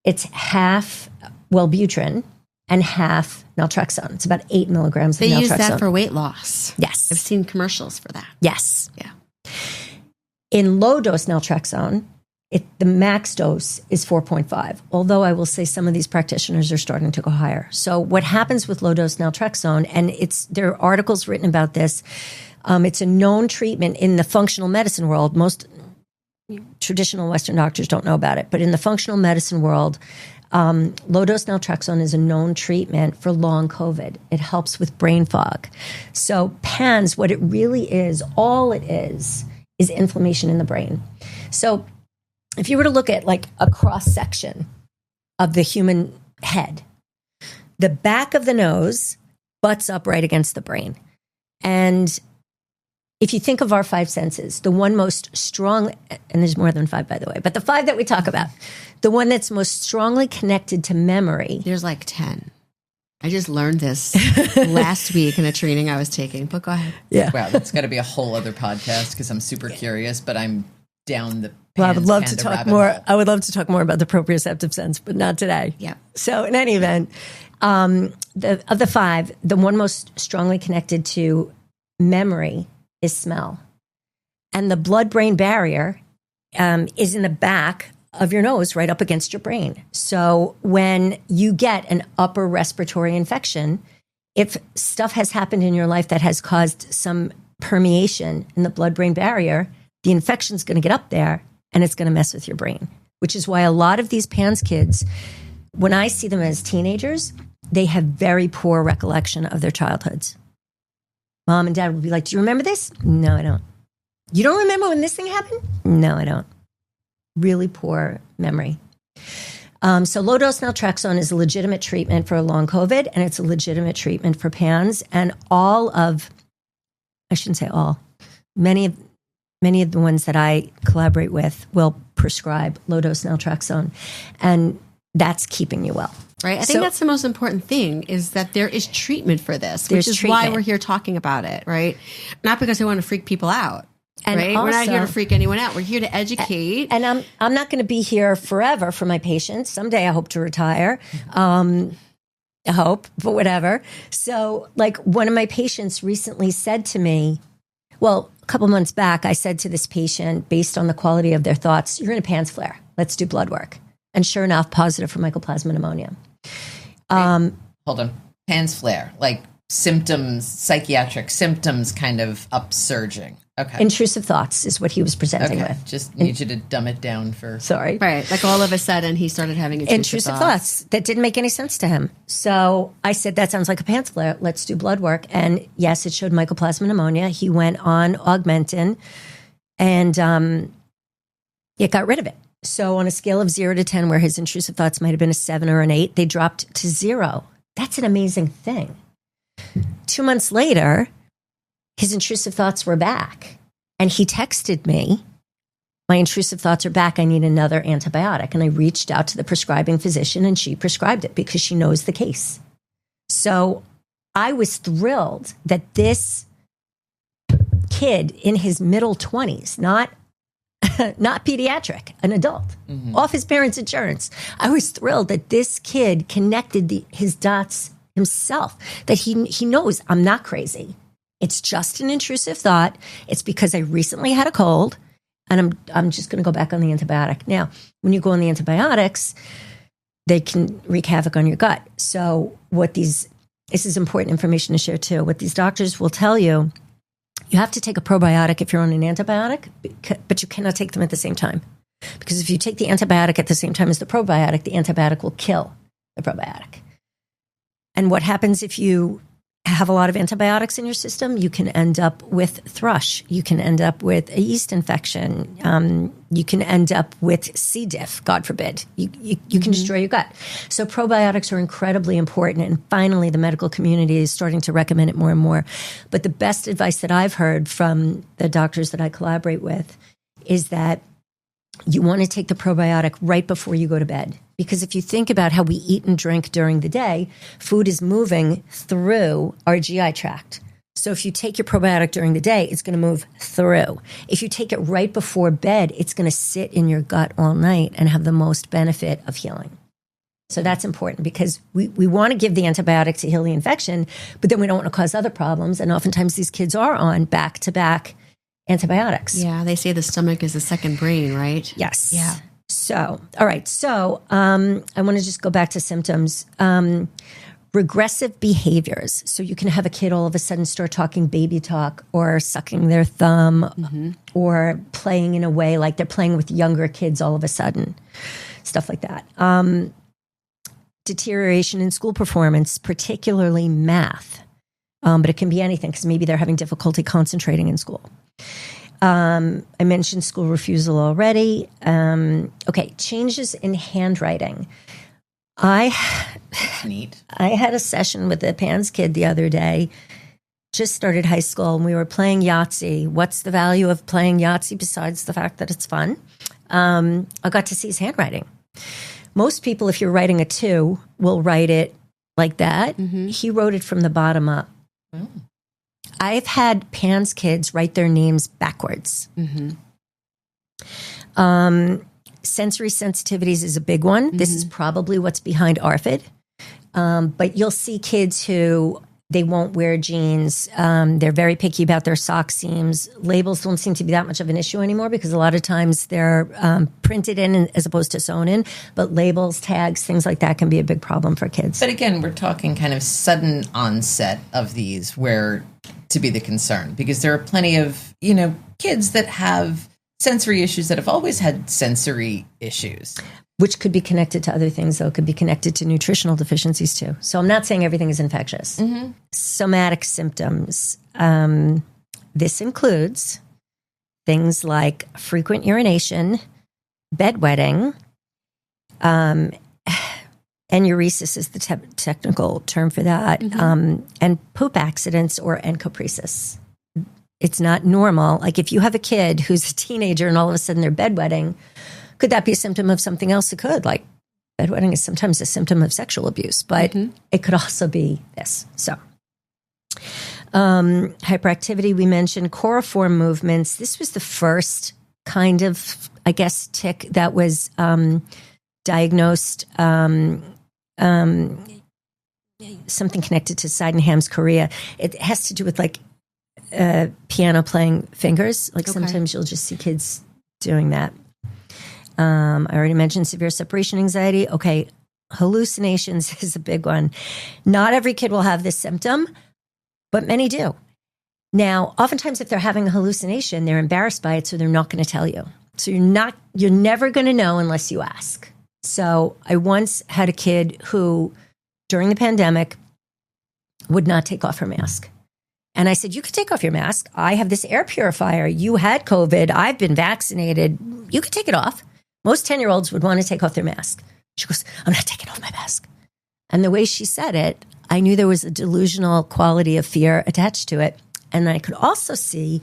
Speaker 1: it's half Wellbutrin and half naltrexone. It's about 8 milligrams of naltrexone.
Speaker 2: They use that for weight loss.
Speaker 1: Yes.
Speaker 2: I've seen commercials for that.
Speaker 1: Yes.
Speaker 2: Yeah.
Speaker 1: In low-dose naltrexone, the max dose is 4.5, although I will say some of these practitioners are starting to go higher. So what happens with low-dose naltrexone, and there are articles written about this, it's a known treatment in the functional medicine world. Most traditional Western doctors don't know about it, but in the functional medicine world, low-dose naltrexone is a known treatment for long COVID. It helps with brain fog. So PANS, what it really is, all it is inflammation in the brain. So if you were to look at like a cross-section of the human head, the back of the nose butts up right against the brain. And if you think of our 5 senses, the one most strong, and there's more than 5, by the way, but the 5 that we talk about, the one that's most strongly connected to memory.
Speaker 2: There's like 10. I just learned this last week in a training I was taking, but go ahead.
Speaker 1: Yeah.
Speaker 3: Wow, that's got to be a whole other podcast because I'm super curious, but I'm down the
Speaker 1: I would love to talk more. I would love to talk more about the proprioceptive sense, but not today.
Speaker 2: Yeah.
Speaker 1: So in any event, of the 5, the one most strongly connected to memory is smell. And the blood-brain barrier is in the back of your nose, right up against your brain. So when you get an upper respiratory infection, if stuff has happened in your life that has caused some permeation in the blood-brain barrier, the infection's going to get up there and it's going to mess with your brain, which is why a lot of these PANS kids, when I see them as teenagers, they have very poor recollection of their childhoods. Mom and dad will be like, do you remember this? No, I don't. You don't remember when this thing happened? No, I don't. Really poor memory. So low-dose naltrexone is a legitimate treatment for long COVID, and it's a legitimate treatment for PANS. And I shouldn't say all, many of the ones that I collaborate with will prescribe low-dose naltrexone, and that's keeping you well.
Speaker 2: Right. I think that's the most important thing is that there is treatment for this, which is why we're here talking about it, right? Not because I want to freak people out.
Speaker 1: And
Speaker 2: right? We're not
Speaker 1: also-
Speaker 2: here to freak anyone out. We're here to educate.
Speaker 1: And I'm not going to be here forever for my patients. Someday I hope to retire. I hope, but whatever. So like one of my patients recently said to me, well, a couple months back, I said to this patient, based on the quality of their thoughts, you're in a PANS flare. Let's do blood work. And sure enough, positive for mycoplasma pneumonia.
Speaker 3: Hold on. PANS flare, like symptoms, psychiatric symptoms kind of upsurging. Okay.
Speaker 1: Intrusive thoughts is what he was presenting
Speaker 3: Okay.
Speaker 1: with.
Speaker 3: Just need you to dumb it down for.
Speaker 1: Sorry.
Speaker 2: Right. Like all of a sudden he started having
Speaker 1: Intrusive thoughts that didn't make any sense to him. So I said, that sounds like a PANS flare. Let's do blood work. And yes, it showed mycoplasma pneumonia. He went on Augmentin and it got rid of it. So on a scale of 0 to 10, where his intrusive thoughts might have been a 7 or an 8, they dropped to 0. That's an amazing thing. 2 months later, his intrusive thoughts were back. And he texted me, my intrusive thoughts are back. I need another antibiotic. And I reached out to the prescribing physician and she prescribed it because she knows the case. So I was thrilled that this kid in his middle 20s, not pediatric, an adult, off his parents' insurance. I was thrilled that this kid connected his dots himself, that he knows I'm not crazy. It's just an intrusive thought. It's because I recently had a cold and I'm just going to go back on the antibiotic. Now, when you go on the antibiotics, they can wreak havoc on your gut. So this is important information to share too. What these doctors will tell you, you have to take a probiotic if you're on an antibiotic, but you cannot take them at the same time. Because if you take the antibiotic at the same time as the antibiotic will kill the probiotic. And what happens if you have a lot of antibiotics in your system? You can end up with thrush. You can end up with a yeast infection. You can end up with C. diff, God forbid. You can destroy your gut. So probiotics are incredibly important. And finally, the medical community is starting to recommend it more and more. But the best advice that I've heard from the doctors that I collaborate with is that you want to take the probiotic right before you go to bed. Because if you think about how we eat and drink during the day, food is moving through our GI tract. So if you take your probiotic during the day, it's going to move through. If you take it right before bed, it's going to sit in your gut all night and have the most benefit of healing. So that's important because we want to give the antibiotic to heal the infection, but then we don't want to cause other problems. And oftentimes these kids are on back-to-back antibiotics.
Speaker 2: Yeah, they say the stomach is the second brain, right?
Speaker 1: Yes.
Speaker 2: Yeah.
Speaker 1: So, all right. So I want to just go back to symptoms. Regressive behaviors. So you can have a kid all of a sudden start talking baby talk or sucking their thumb or playing in a way like they're playing with younger kids all of a sudden. Stuff like that. Deterioration in school performance, particularly math. But it can be anything because maybe they're having difficulty concentrating in school. I mentioned school refusal already. Okay, changes in handwriting.
Speaker 3: Neat.
Speaker 1: I had a session with a PANS kid the other day, just started high school, and we were playing Yahtzee. What's the value of playing Yahtzee besides the fact that it's fun? I got to see his handwriting. Most people, if you're writing a 2, will write it like that. He wrote it from the bottom up.
Speaker 3: Oh.
Speaker 1: I've had PANS kids write their names backwards. Sensory sensitivities is a big one. This is probably what's behind ARFID. But you'll see kids who they won't wear jeans. They're very picky about their sock seams. Labels don't seem to be that much of an issue anymore because a lot of times they're printed in as opposed to sewn in. But labels, tags, things like that can be a big problem for kids.
Speaker 3: But again, we're talking kind of sudden onset of these where to be the concern, because there are plenty of, kids that have sensory issues that have always had sensory issues.
Speaker 1: Which could be connected to other things, though. It could be connected to nutritional deficiencies, too. So I'm not saying everything is infectious. Somatic symptoms. This includes things like frequent urination, bedwetting, enuresis is the technical term for that, and poop accidents or encopresis. It's not normal. Like if you have a kid who's a teenager and all of a sudden they're bedwetting, could that be a symptom of something else? It could. Like bedwetting is sometimes a symptom of sexual abuse, but it could also be this. So Hyperactivity, we mentioned. Coriform movements. This was the first kind of, I guess, tic that was diagnosed, something connected to Sydenham's chorea. It has to do with like piano playing fingers. Like sometimes you'll just see kids doing that. I already mentioned severe separation anxiety. Okay, hallucinations is a big one. Not every kid will have this symptom, but many do. Now, oftentimes if they're having a hallucination, they're embarrassed by it, so they're not going to tell you. So you're never going to know unless you ask. So I once had a kid who, during the pandemic, would not take off her mask. And I said, you could take off your mask. I have this air purifier. You had COVID. I've been vaccinated. You could take it off. Most 10-year-olds would want to take off their mask. She goes, I'm not taking off my mask. And the way she said it, I knew there was a delusional quality of fear attached to it. And I could also see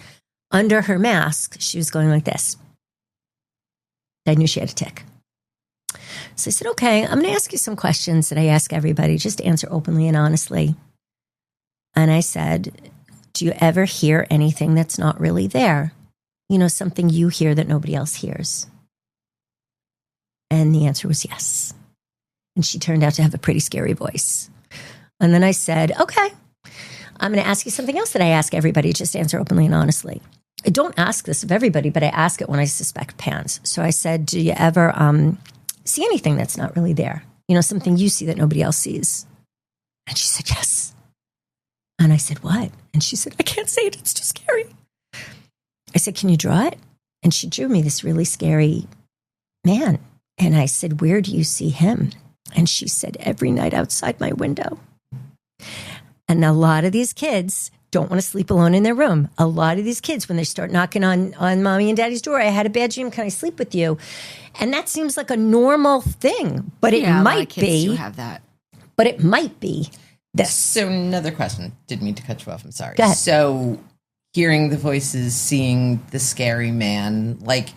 Speaker 1: under her mask, she was going like this. I knew she had a tic. So I said, okay, I'm going to ask you some questions that I ask everybody. Just answer openly and honestly. And I said, do you ever hear anything that's not really there? You know, something you hear that nobody else hears. And the answer was yes. And she turned out to have a pretty scary voice. And then I said, okay, I'm going to ask you something else that I ask everybody. Just answer openly and honestly. I don't ask this of everybody, but I ask it when I suspect PANS. So I said, do you ever see anything that's not really there? You know, something you see that nobody else sees. And she said, yes. And I said, what? And she said, I can't say it. It's too scary. I said, can you draw it? And she drew me this really scary man. And I said, where do you see him? And she said, every night outside my window. And a lot of these kids don't want to sleep alone in their room. A lot of these kids, when they start knocking on mommy and daddy's door, I had a bad dream, can I sleep with you? And that seems like a normal thing, but it might be. Do have that. But it might be this.
Speaker 3: So another question. Didn't mean to cut you off. I'm sorry.
Speaker 1: Go ahead.
Speaker 3: So hearing the voices, seeing the scary man, like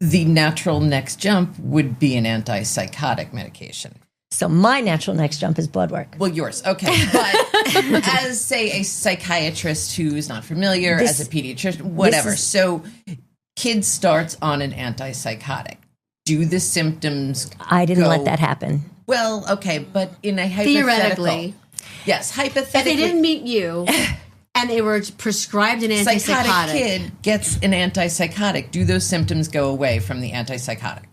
Speaker 3: the natural next jump would be an antipsychotic medication.
Speaker 1: So my natural next jump is blood work.
Speaker 3: Well, yours. Okay. But as, say, a psychiatrist who's not familiar, as a pediatrician, whatever. So kid starts on an antipsychotic. Do the symptoms
Speaker 1: I didn't let that happen.
Speaker 3: Well, okay. But in a hypothetical.
Speaker 2: Theoretically.
Speaker 3: Yes, hypothetically.
Speaker 2: If they didn't meet you and they were prescribed an antipsychotic.
Speaker 3: Psychotic kid gets an antipsychotic. Do those symptoms go away from the antipsychotic?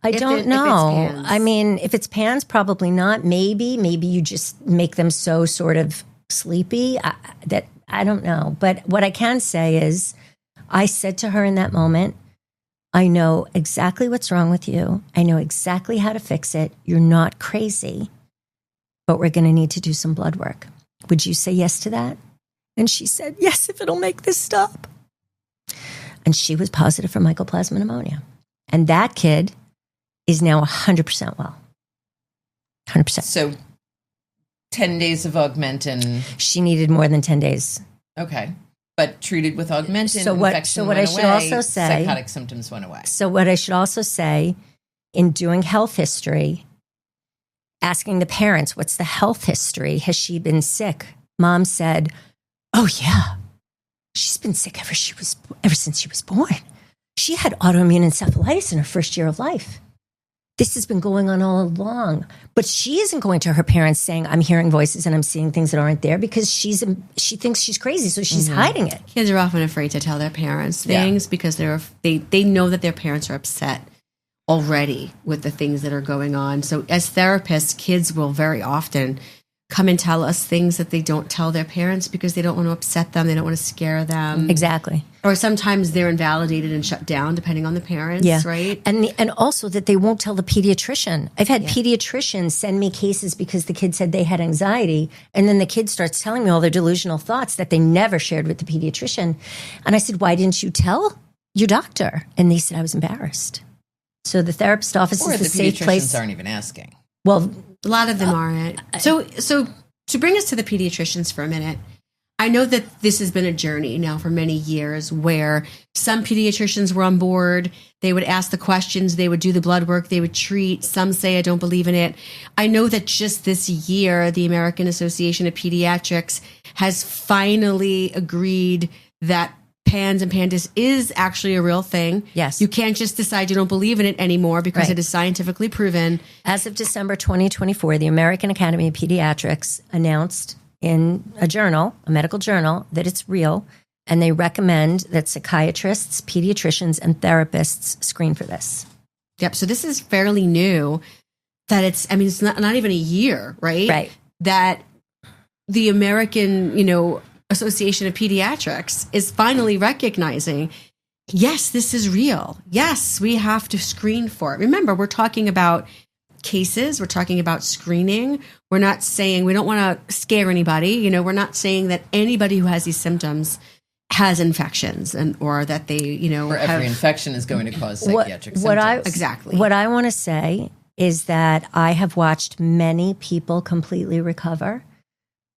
Speaker 1: I don't know. I mean, if it's PANS, probably not. Maybe you just make them so sort of sleepy that I don't know. But what I can say is I said to her in that moment, I know exactly what's wrong with you. I know exactly how to fix it. You're not crazy, but we're going to need to do some blood work. Would you say yes to that? And she said, yes, if it'll make this stop. And she was positive for mycoplasma pneumonia. And that kid is now 100% well. 100%.
Speaker 3: So 10 days of Augmentin.
Speaker 1: She needed more than 10 days.
Speaker 3: Okay. But treated with Augmentin,
Speaker 1: so what I should also say,
Speaker 3: psychotic symptoms went away.
Speaker 1: So what I should also say, in doing health history, asking the parents, what's the health history? Has she been sick? Mom said, oh yeah, she's been sick ever since she was born. She had autoimmune encephalitis in her first year of life. This has been going on all along. But she isn't going to her parents saying, I'm hearing voices and I'm seeing things that aren't there, because she thinks she's crazy, so she's hiding it.
Speaker 2: Kids are often afraid to tell their parents things because they know that their parents are upset already with the things that are going on. So as therapists, kids will very often come and tell us things that they don't tell their parents because they don't want to upset them. They don't want to scare them.
Speaker 1: Exactly.
Speaker 2: Or sometimes they're invalidated and shut down depending on the parents, right?
Speaker 1: And also that they won't tell the pediatrician. I've had pediatricians send me cases because the kid said they had anxiety, and then the kid starts telling me all their delusional thoughts that they never shared with the pediatrician. And I said, why didn't you tell your doctor? And they said, I was embarrassed. So the therapist office is a safe place.
Speaker 3: Pediatricians aren't even asking.
Speaker 1: Well,
Speaker 2: a lot of them aren't. So to bring us to the pediatricians for a minute, I know that this has been a journey now for many years where some pediatricians were on board. They would ask the questions, they would do the blood work, they would treat. Some say, I don't believe in it. I know that just this year, the American Association of Pediatrics has finally agreed that PANS and PANDAS is actually a real thing.
Speaker 1: Yes.
Speaker 2: You can't just decide you don't believe in it anymore because it is scientifically proven.
Speaker 1: As of December 2024, the American Academy of Pediatrics announced in a journal, a medical journal, that it's real, and they recommend that psychiatrists, pediatricians, and therapists screen for this.
Speaker 2: Yep. So this is fairly new. That it's not even a year, right?
Speaker 1: Right.
Speaker 2: That the American, Association of Pediatrics is finally recognizing, yes, this is real. Yes, we have to screen for it. Remember, we're talking about cases. We're talking about screening. We're not saying, we don't want to scare anybody. We're not saying that anybody who has these symptoms has infections or that they,
Speaker 3: or every infection is going to cause psychiatric symptoms.
Speaker 2: Exactly.
Speaker 1: What I want to say is that I have watched many people completely recover.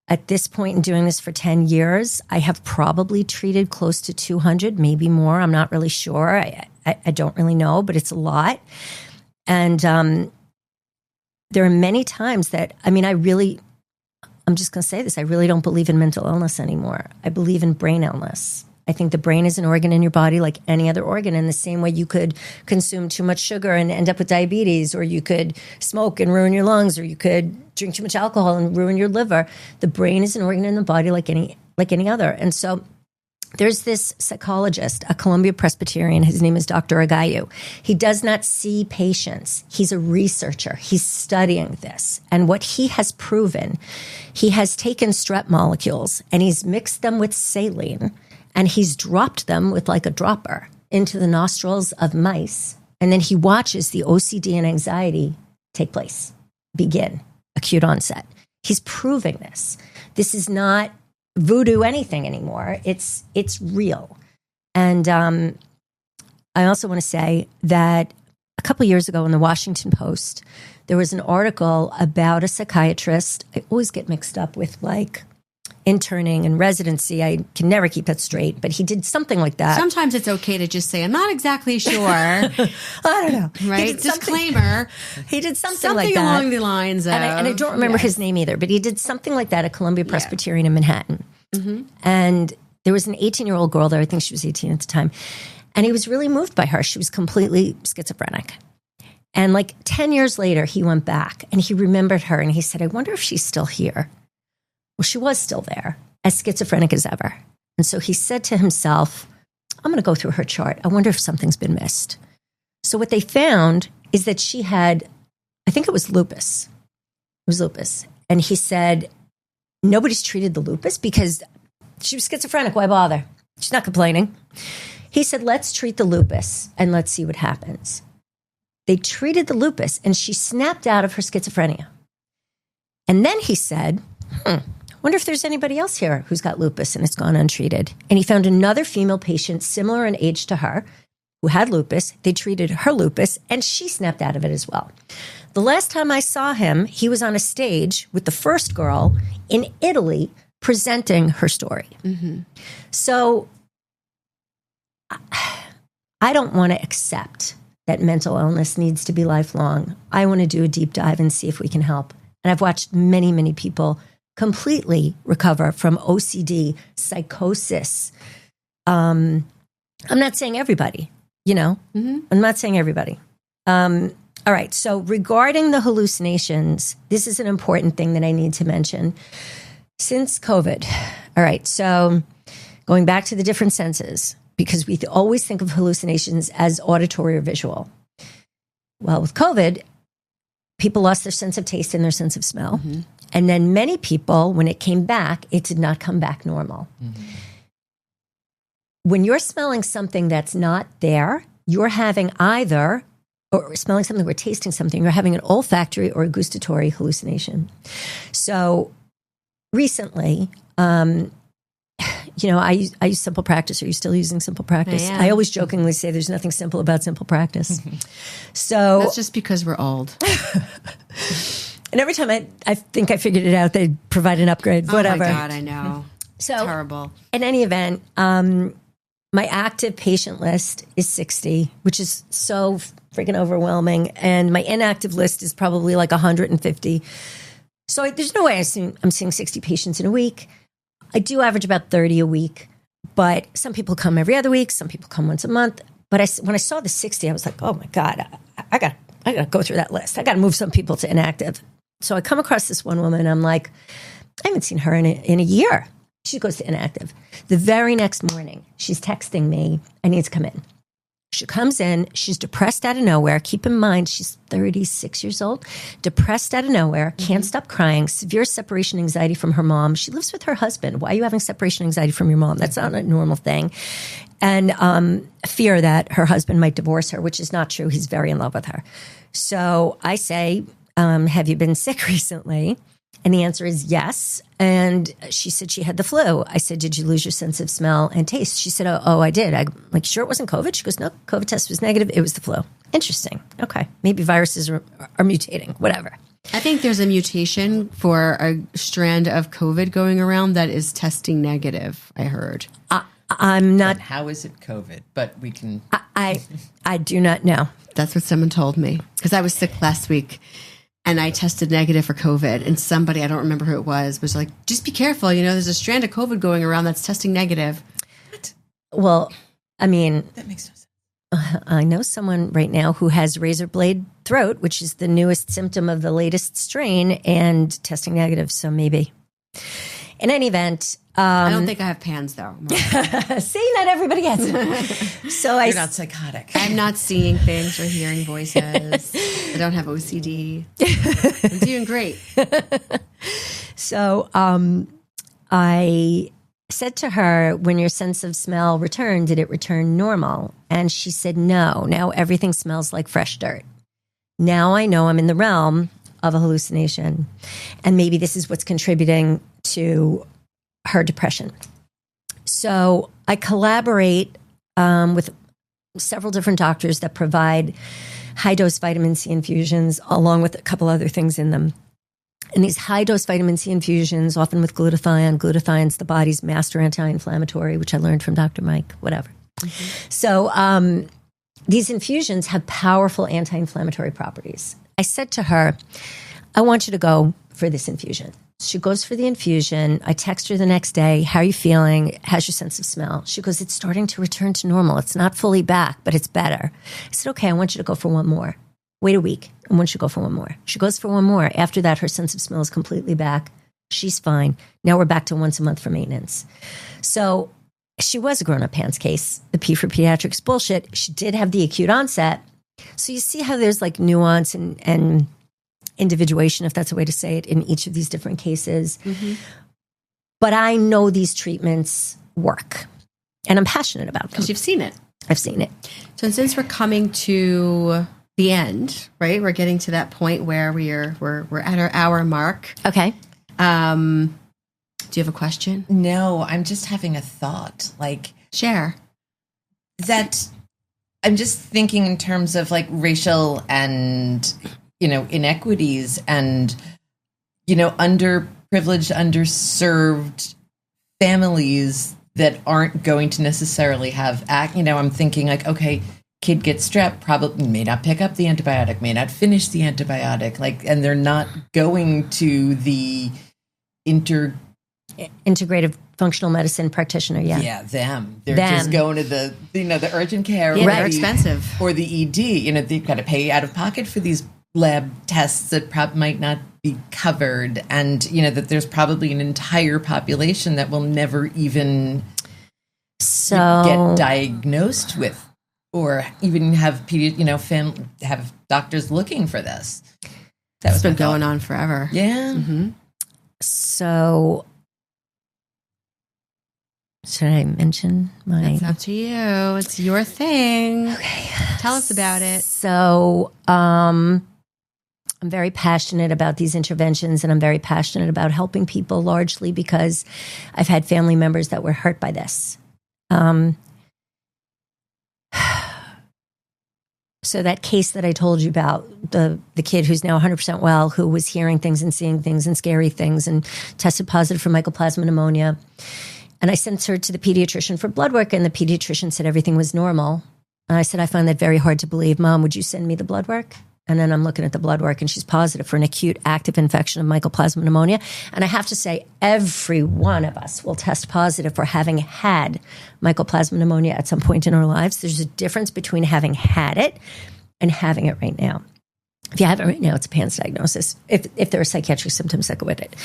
Speaker 1: At this point in doing this for 10 years, I have probably treated close to 200, maybe more. I'm not really sure. I don't really know, but it's a lot. And there are many times that, I'm just going to say this, I really don't believe in mental illness anymore. I believe in brain illness. I think the brain is an organ in your body like any other organ. In the same way you could consume too much sugar and end up with diabetes, or you could smoke and ruin your lungs, or you could drink too much alcohol and ruin your liver. The brain is an organ in the body like any other. And so there's this psychologist, a Columbia Presbyterian. His name is Dr. Agayu. He does not see patients. He's a researcher. He's studying this. And what he has proven, he has taken strep molecules and he's mixed them with saline, and he's dropped them with like a dropper into the nostrils of mice. And then he watches the OCD and anxiety take place, begin, acute onset. He's proving this. This is not voodoo anything anymore. It's real. And I also want to say that a couple of years ago in the Washington Post, there was an article about a psychiatrist. I always get mixed up with like interning and residency. I can never keep that straight, but he did something like that.
Speaker 2: Sometimes it's okay to just say, I'm not exactly sure.
Speaker 1: I don't know.
Speaker 2: Right? Disclaimer.
Speaker 1: He did something like that.
Speaker 2: Something along the lines of.
Speaker 1: And I don't remember his name either, but he did something like that at Columbia Presbyterian in Manhattan. Mm-hmm. And there was an 18-year-old girl there. I think she was 18 at the time. And he was really moved by her. She was completely schizophrenic. And like 10 years later, he went back and he remembered her and he said, I wonder if she's still here. Well, she was still there, as schizophrenic as ever. And so he said to himself, I'm going to go through her chart. I wonder if something's been missed. So what they found is that she had, I think it was lupus. It was lupus. And he said, nobody's treated the lupus because she was schizophrenic. Why bother? She's not complaining. He said, let's treat the lupus and let's see what happens. They treated the lupus and she snapped out of her schizophrenia. And then he said, wonder if there's anybody else here who's got lupus and it's gone untreated. And he found another female patient similar in age to her who had lupus. They treated her lupus and she snapped out of it as well. The last time I saw him, he was on a stage with the first girl in Italy presenting her story. Mm-hmm. So I don't want to accept that mental illness needs to be lifelong. I want to do a deep dive and see if we can help. And I've watched many, many people completely recover from OCD, psychosis. I'm not saying everybody, I'm not saying everybody. All right. So regarding the hallucinations, this is an important thing that I need to mention. Since COVID, all right. So going back to the different senses, because we always think of hallucinations as auditory or visual. Well, with COVID, people lost their sense of taste and their sense of smell. Mm-hmm. And then many people, when it came back, it did not come back normal. Mm-hmm. When you're smelling something that's not there, you're having either, or smelling something or tasting something, you're having an olfactory or a gustatory hallucination. So recently, I use Simple Practice. Are you still using Simple Practice? I always jokingly say there's nothing simple about Simple Practice. So
Speaker 2: that's just because we're old.
Speaker 1: And every time I think I figured it out, they provide an upgrade, whatever.
Speaker 2: Oh my God, I know.
Speaker 1: So
Speaker 2: Terrible.
Speaker 1: in any event, my active patient list is 60, which is so freaking overwhelming. And my inactive list is probably like 150. So there's no way I'm seeing 60 patients in a week. I do average about 30 a week, but some people come every other week. Some people come once a month. But when I saw the 60, I was like, oh my God, I got to go through that list. I got to move some people to inactive. So I come across this one woman and I'm like, I haven't seen her in a year. She goes to inactive. The very next morning, she's texting me, I need to come in. She comes in, she's depressed out of nowhere. Keep in mind, she's 36 years old, depressed out of nowhere, can't stop crying, severe separation anxiety from her mom. She lives with her husband. Why are you having separation anxiety from your mom? That's not a normal thing. And fear that her husband might divorce her, which is not true. He's very in love with her. So I say, have you been sick recently? And the answer is yes. And she said she had the flu. I said, did you lose your sense of smell and taste? She said, oh, I did. I'm like, sure it wasn't COVID? She goes, no, COVID test was negative. It was the flu. Interesting. Okay. Maybe viruses are mutating, whatever.
Speaker 2: I think there's a mutation for a strand of COVID going around that is testing negative, I heard.
Speaker 1: I'm not.
Speaker 3: And how is it COVID? But we can.
Speaker 1: I do not know.
Speaker 2: That's what someone told me. Because I was sick last week. And I tested negative for COVID. And somebody, I don't remember who it was like, just be careful. There's a strand of COVID going around that's testing negative.
Speaker 3: What?
Speaker 1: Well, I mean,
Speaker 3: That makes no sense.
Speaker 1: I know someone right now who has razor blade throat, which is the newest symptom of the latest strain, and testing negative. So maybe. In any event.
Speaker 2: I don't think I have PANS, though.
Speaker 1: See, not everybody gets it. So
Speaker 3: You're not psychotic.
Speaker 2: I'm not seeing things or hearing voices. I don't have OCD. I'm doing great.
Speaker 1: So I said to her, when your sense of smell returned, did it return normal? And she said, no. Now everything smells like fresh dirt. Now I know I'm in the realm of a hallucination. And maybe this is what's contributing to her depression. So I collaborate with several different doctors that provide high-dose vitamin C infusions along with a couple other things in them. And these high-dose vitamin C infusions, often with glutathione. Glutathione's the body's master anti-inflammatory, which I learned from Dr. Mike, whatever. Mm-hmm. So these infusions have powerful anti-inflammatory properties. I said to her, I want you to go for this infusion. She goes for the infusion. I text her the next day. How are you feeling? How's your sense of smell? She goes, it's starting to return to normal. It's not fully back, but it's better. I said, okay, I want you to go for one more. Wait a week. I want you to go for one more. She goes for one more. After that, her sense of smell is completely back. She's fine. Now we're back to once a month for maintenance. So she was a grown-up PANS case. The P for pediatrics bullshit. She did have the acute onset. So you see how there's like nuance and individuation, if that's a way to say it, in each of these different cases. Mm-hmm. But I know these treatments work, and I'm passionate about them.
Speaker 2: Because you've seen it.
Speaker 1: I've seen it.
Speaker 2: So since we're coming to the end, right? We're getting to that point where we're at our hour mark.
Speaker 1: Okay.
Speaker 2: Do you have a question?
Speaker 3: No, I'm just having a thought. Like,
Speaker 2: share.
Speaker 3: That I'm just thinking in terms of like racial and inequities and, underprivileged, underserved families that aren't going to necessarily have, I'm thinking like, okay, kid gets strep, probably may not pick up the antibiotic, may not finish the antibiotic, and they're not going to the
Speaker 1: integrative functional medicine practitioner. Yeah,
Speaker 3: them. They're just going to the urgent care.
Speaker 2: Yeah, they're expensive.
Speaker 3: Or the ED. They've got to pay out of pocket for these lab tests that might not be covered, and that there's probably an entire population that will never even get diagnosed with, or even have have doctors looking for this.
Speaker 2: That's been going on forever.
Speaker 3: Yeah.
Speaker 2: Mm-hmm.
Speaker 1: So should I mention my?
Speaker 2: It's up to you. It's your thing.
Speaker 1: Okay.
Speaker 2: Tell us about it.
Speaker 1: So, I'm very passionate about these interventions, and I'm very passionate about helping people, largely because I've had family members that were hurt by this. So that case that I told you about, the kid who's now 100% well, who was hearing things and seeing things and scary things and tested positive for mycoplasma pneumonia. And I sent her to the pediatrician for blood work, and the pediatrician said everything was normal. And I said, I find that very hard to believe. Mom, would you send me the blood work? And then I'm looking at the blood work, and she's positive for an acute active infection of mycoplasma pneumonia. And I have to say, every one of us will test positive for having had mycoplasma pneumonia at some point in our lives. There's a difference between having had it and having it right now. If you have it right now, it's a PANDAS diagnosis, if there are psychiatric symptoms that go with it.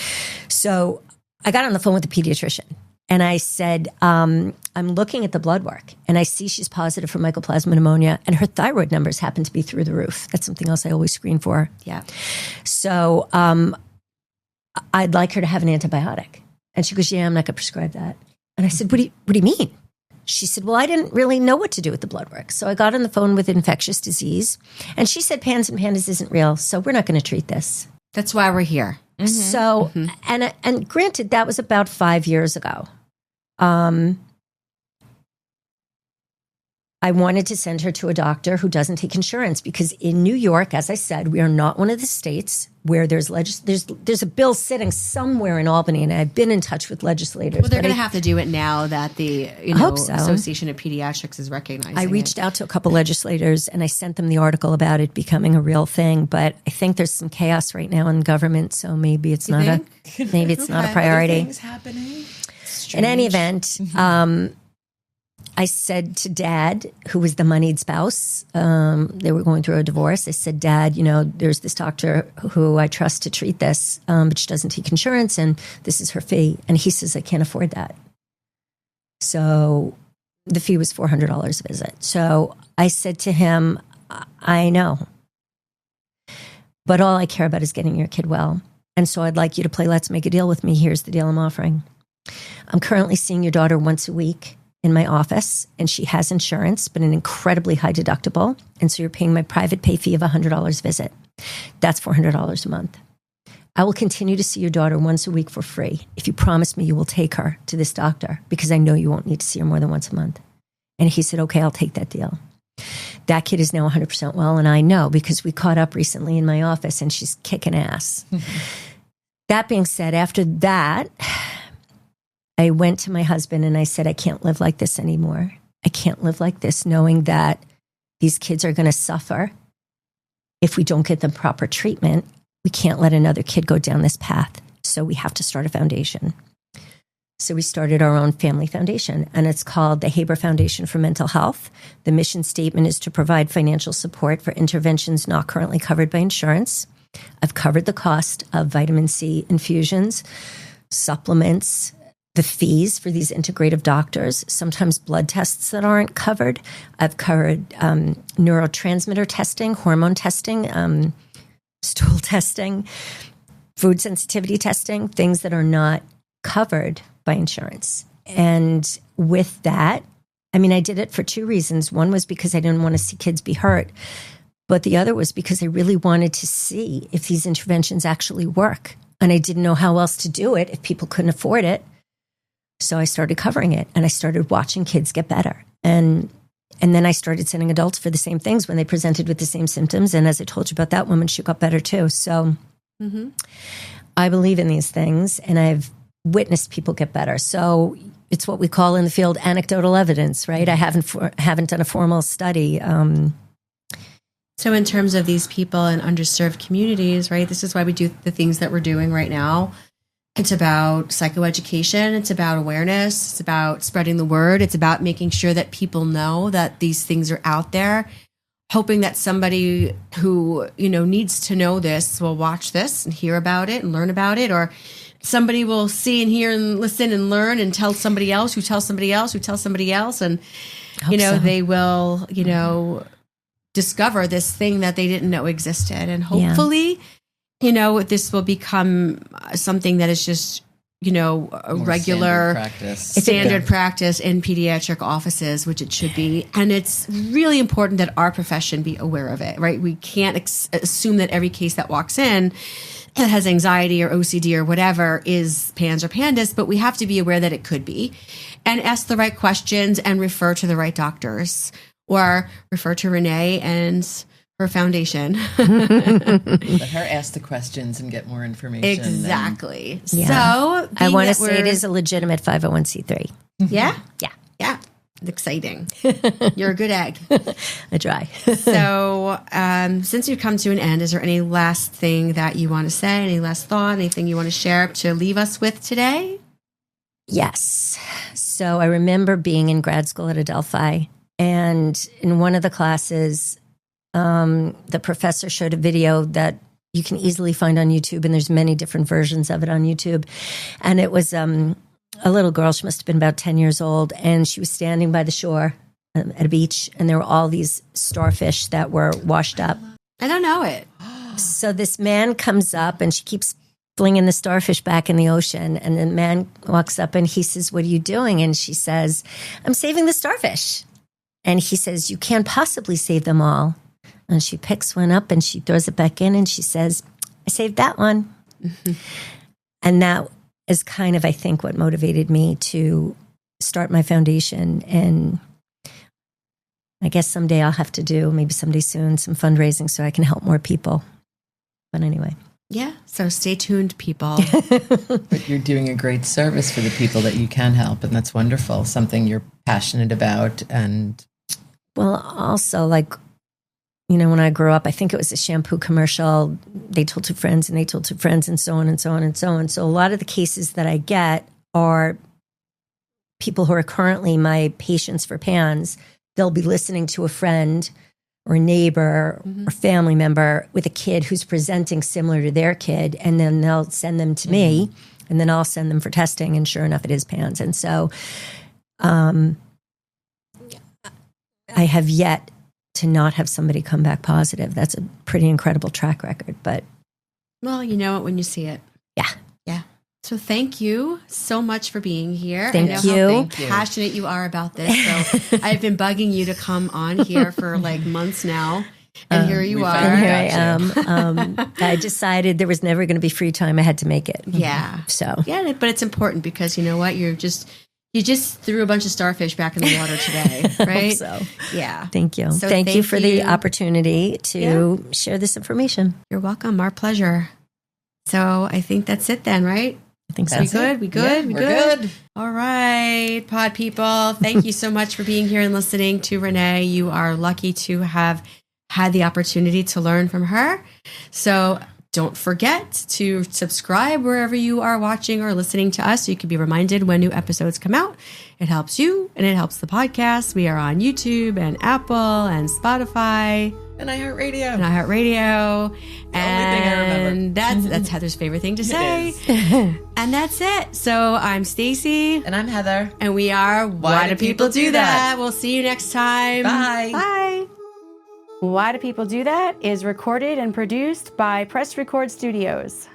Speaker 1: So I got on the phone with the pediatrician, and I said, I'm looking at the blood work, and I see she's positive for mycoplasma pneumonia, and her thyroid numbers happen to be through the roof. That's something else I always screen for.
Speaker 2: Yeah.
Speaker 1: So I'd like her to have an antibiotic. And she goes, yeah, I'm not going to prescribe that. And I said, what do you mean? She said, well, I didn't really know what to do with the blood work. So I got on the phone with infectious disease, and she said, PANDAS and PANDAS isn't real, so we're not going to treat this.
Speaker 2: That's why we're here.
Speaker 1: Mm-hmm. So, and granted, that was about 5 years ago. I wanted to send her to a doctor who doesn't take insurance, because in New York, as I said, we are not one of the states where there's a bill sitting somewhere in Albany, and I've been in touch with legislators.
Speaker 2: Well, they're going to have to do it now that the
Speaker 1: hope so.
Speaker 2: Association of Pediatrics is recognizing
Speaker 1: I reached out to a couple legislators, and I sent them the article about it becoming a real thing. But I think there's some chaos right now in government, so maybe it's not a priority.
Speaker 3: Things happening.
Speaker 1: In any event, I said to Dad, who was the moneyed spouse, they were going through a divorce. I said, Dad, there's this doctor who I trust to treat this, but she doesn't take insurance, and this is her fee. And he says, I can't afford that. So the fee was $400 a visit. So I said to him, I know, but all I care about is getting your kid well. And so I'd like you to play Let's Make a Deal with me. Here's the deal I'm offering. I'm currently seeing your daughter once a week in my office, and she has insurance, but an incredibly high deductible. And so you're paying my private pay fee of $100 a visit. That's $400 a month. I will continue to see your daughter once a week for free if you promise me you will take her to this doctor, because I know you won't need to see her more than once a month. And he said, okay, I'll take that deal. That kid is now 100% well, and I know because we caught up recently in my office, and she's kicking ass. That being said, after that, I went to my husband and I said, I can't live like this anymore. I can't live like this knowing that these kids are going to suffer if we don't get them proper treatment. We can't let another kid go down this path. So we have to start a foundation. So we started our own family foundation, and it's called the Haber Foundation for Mental Health. The mission statement is to provide financial support for interventions not currently covered by insurance. I've covered the cost of vitamin C infusions, supplements, the fees for these integrative doctors, sometimes blood tests that aren't covered. I've covered neurotransmitter testing, hormone testing, stool testing, food sensitivity testing, things that are not covered by insurance. And with that, I did it for two reasons. One was because I didn't want to see kids be hurt, but the other was because I really wanted to see if these interventions actually work. And I didn't know how else to do it if people couldn't afford it. So I started covering it, and I started watching kids get better. And then I started sending adults for the same things when they presented with the same symptoms. And as I told you about that woman, she got better too. So I believe in these things, and I've witnessed people get better. So it's what we call in the field anecdotal evidence, right? I haven't done a formal study.
Speaker 2: So in terms of these people in underserved communities, right, this is why we do the things that we're doing right now. It's about psychoeducation. It's about awareness. It's about spreading the word. It's about making sure that people know that these things are out there, hoping that somebody who, needs to know this will watch this and hear about it and learn about it, or somebody will see and hear and listen and learn and tell somebody else who tells somebody else who tells somebody else. And, they will, discover this thing that they didn't know existed. And hopefully, this will become something that is just, a regular standard practice in pediatric offices, which it should be. And it's really important that our profession be aware of it, right? We can't assume that every case that walks in that has anxiety or OCD or whatever is PANS or PANDAS, but we have to be aware that it could be, and ask the right questions and refer to the right doctors, or refer to Renee and her foundation.
Speaker 3: Let her ask the questions and get more information.
Speaker 2: Exactly.
Speaker 1: Yeah.
Speaker 2: So
Speaker 1: I want to say it is a legitimate 501c3.
Speaker 2: Yeah?
Speaker 1: Yeah.
Speaker 2: Yeah. Exciting. You're a good egg.
Speaker 1: I try.
Speaker 2: So, since you've come to an end, is there any last thing that you want to say? Any last thought? Anything you want to share to leave us with today?
Speaker 1: Yes. So I remember being in grad school at Adelphi, and in one of the classes, the professor showed a video that you can easily find on YouTube, and there's many different versions of it on YouTube. And it was a little girl. She must have been about 10 years old, and she was standing by the shore at a beach, and there were all these starfish that were washed up.
Speaker 2: I don't know it.
Speaker 1: So this man comes up, and she keeps flinging the starfish back in the ocean. And the man walks up, and he says, "What are you doing?" And she says, "I'm saving the starfish." And he says, "You can't possibly save them all." And she picks one up, and she throws it back in, and she says, "I saved that one." And that is kind of, I think, what motivated me to start my foundation. And I guess someday I'll have to do, maybe someday soon, some fundraising so I can help more people. But anyway.
Speaker 2: Yeah. So stay tuned, people.
Speaker 3: But you're doing a great service for the people that you can help, and that's wonderful. Something you're passionate about. And
Speaker 1: well, also, like, you know, when I grew up, I think it was a shampoo commercial. They told two friends, and they told two friends, and so on and so on and so on. So a lot of the cases that I get are people who are currently my patients for PANS. They'll be listening to a friend or a neighbor or family member with a kid who's presenting similar to their kid, and then they'll send them to me, and then I'll send them for testing, and sure enough, it is PANS. And so I have yet to not have somebody come back positive. That's a pretty incredible track record. But
Speaker 2: well, you know it when you see it.
Speaker 1: Yeah.
Speaker 2: Yeah. So thank you so much for being here.
Speaker 1: Thank
Speaker 2: I know
Speaker 1: you.
Speaker 2: how passionate you are about this. So I've been bugging you to come on here for like months now. And here you are.
Speaker 1: And here I am. I decided there was never going to be free time. I had to make it.
Speaker 2: Yeah.
Speaker 1: So
Speaker 2: yeah, but it's important because you know what? You just threw a bunch of starfish back in the water today, right?
Speaker 1: So
Speaker 2: yeah.
Speaker 1: Thank you.
Speaker 2: So
Speaker 1: thank you for the opportunity to share this information.
Speaker 2: You're welcome. Our pleasure. So I think that's it then, right?
Speaker 1: I think so.
Speaker 2: We good? We good?
Speaker 3: Yeah,
Speaker 2: we
Speaker 3: we're good.
Speaker 2: All right, pod people. Thank you so much for being here and listening to Renee. You are lucky to have had the opportunity to learn from her. So don't forget to subscribe wherever you are watching or listening to us so you can be reminded when new episodes come out. It helps you and it helps the podcast. We are on YouTube and Apple and Spotify.
Speaker 3: And iHeartRadio.
Speaker 2: And iHeartRadio.
Speaker 3: Only thing I remember.
Speaker 2: That's Heather's favorite thing to say. And that's it. So I'm Stacy.
Speaker 3: And I'm Heather.
Speaker 2: And we are Why Do People Do That? We'll see you next time.
Speaker 3: Bye.
Speaker 2: Bye. Why Do People Do That is recorded and produced by Press Record Studios.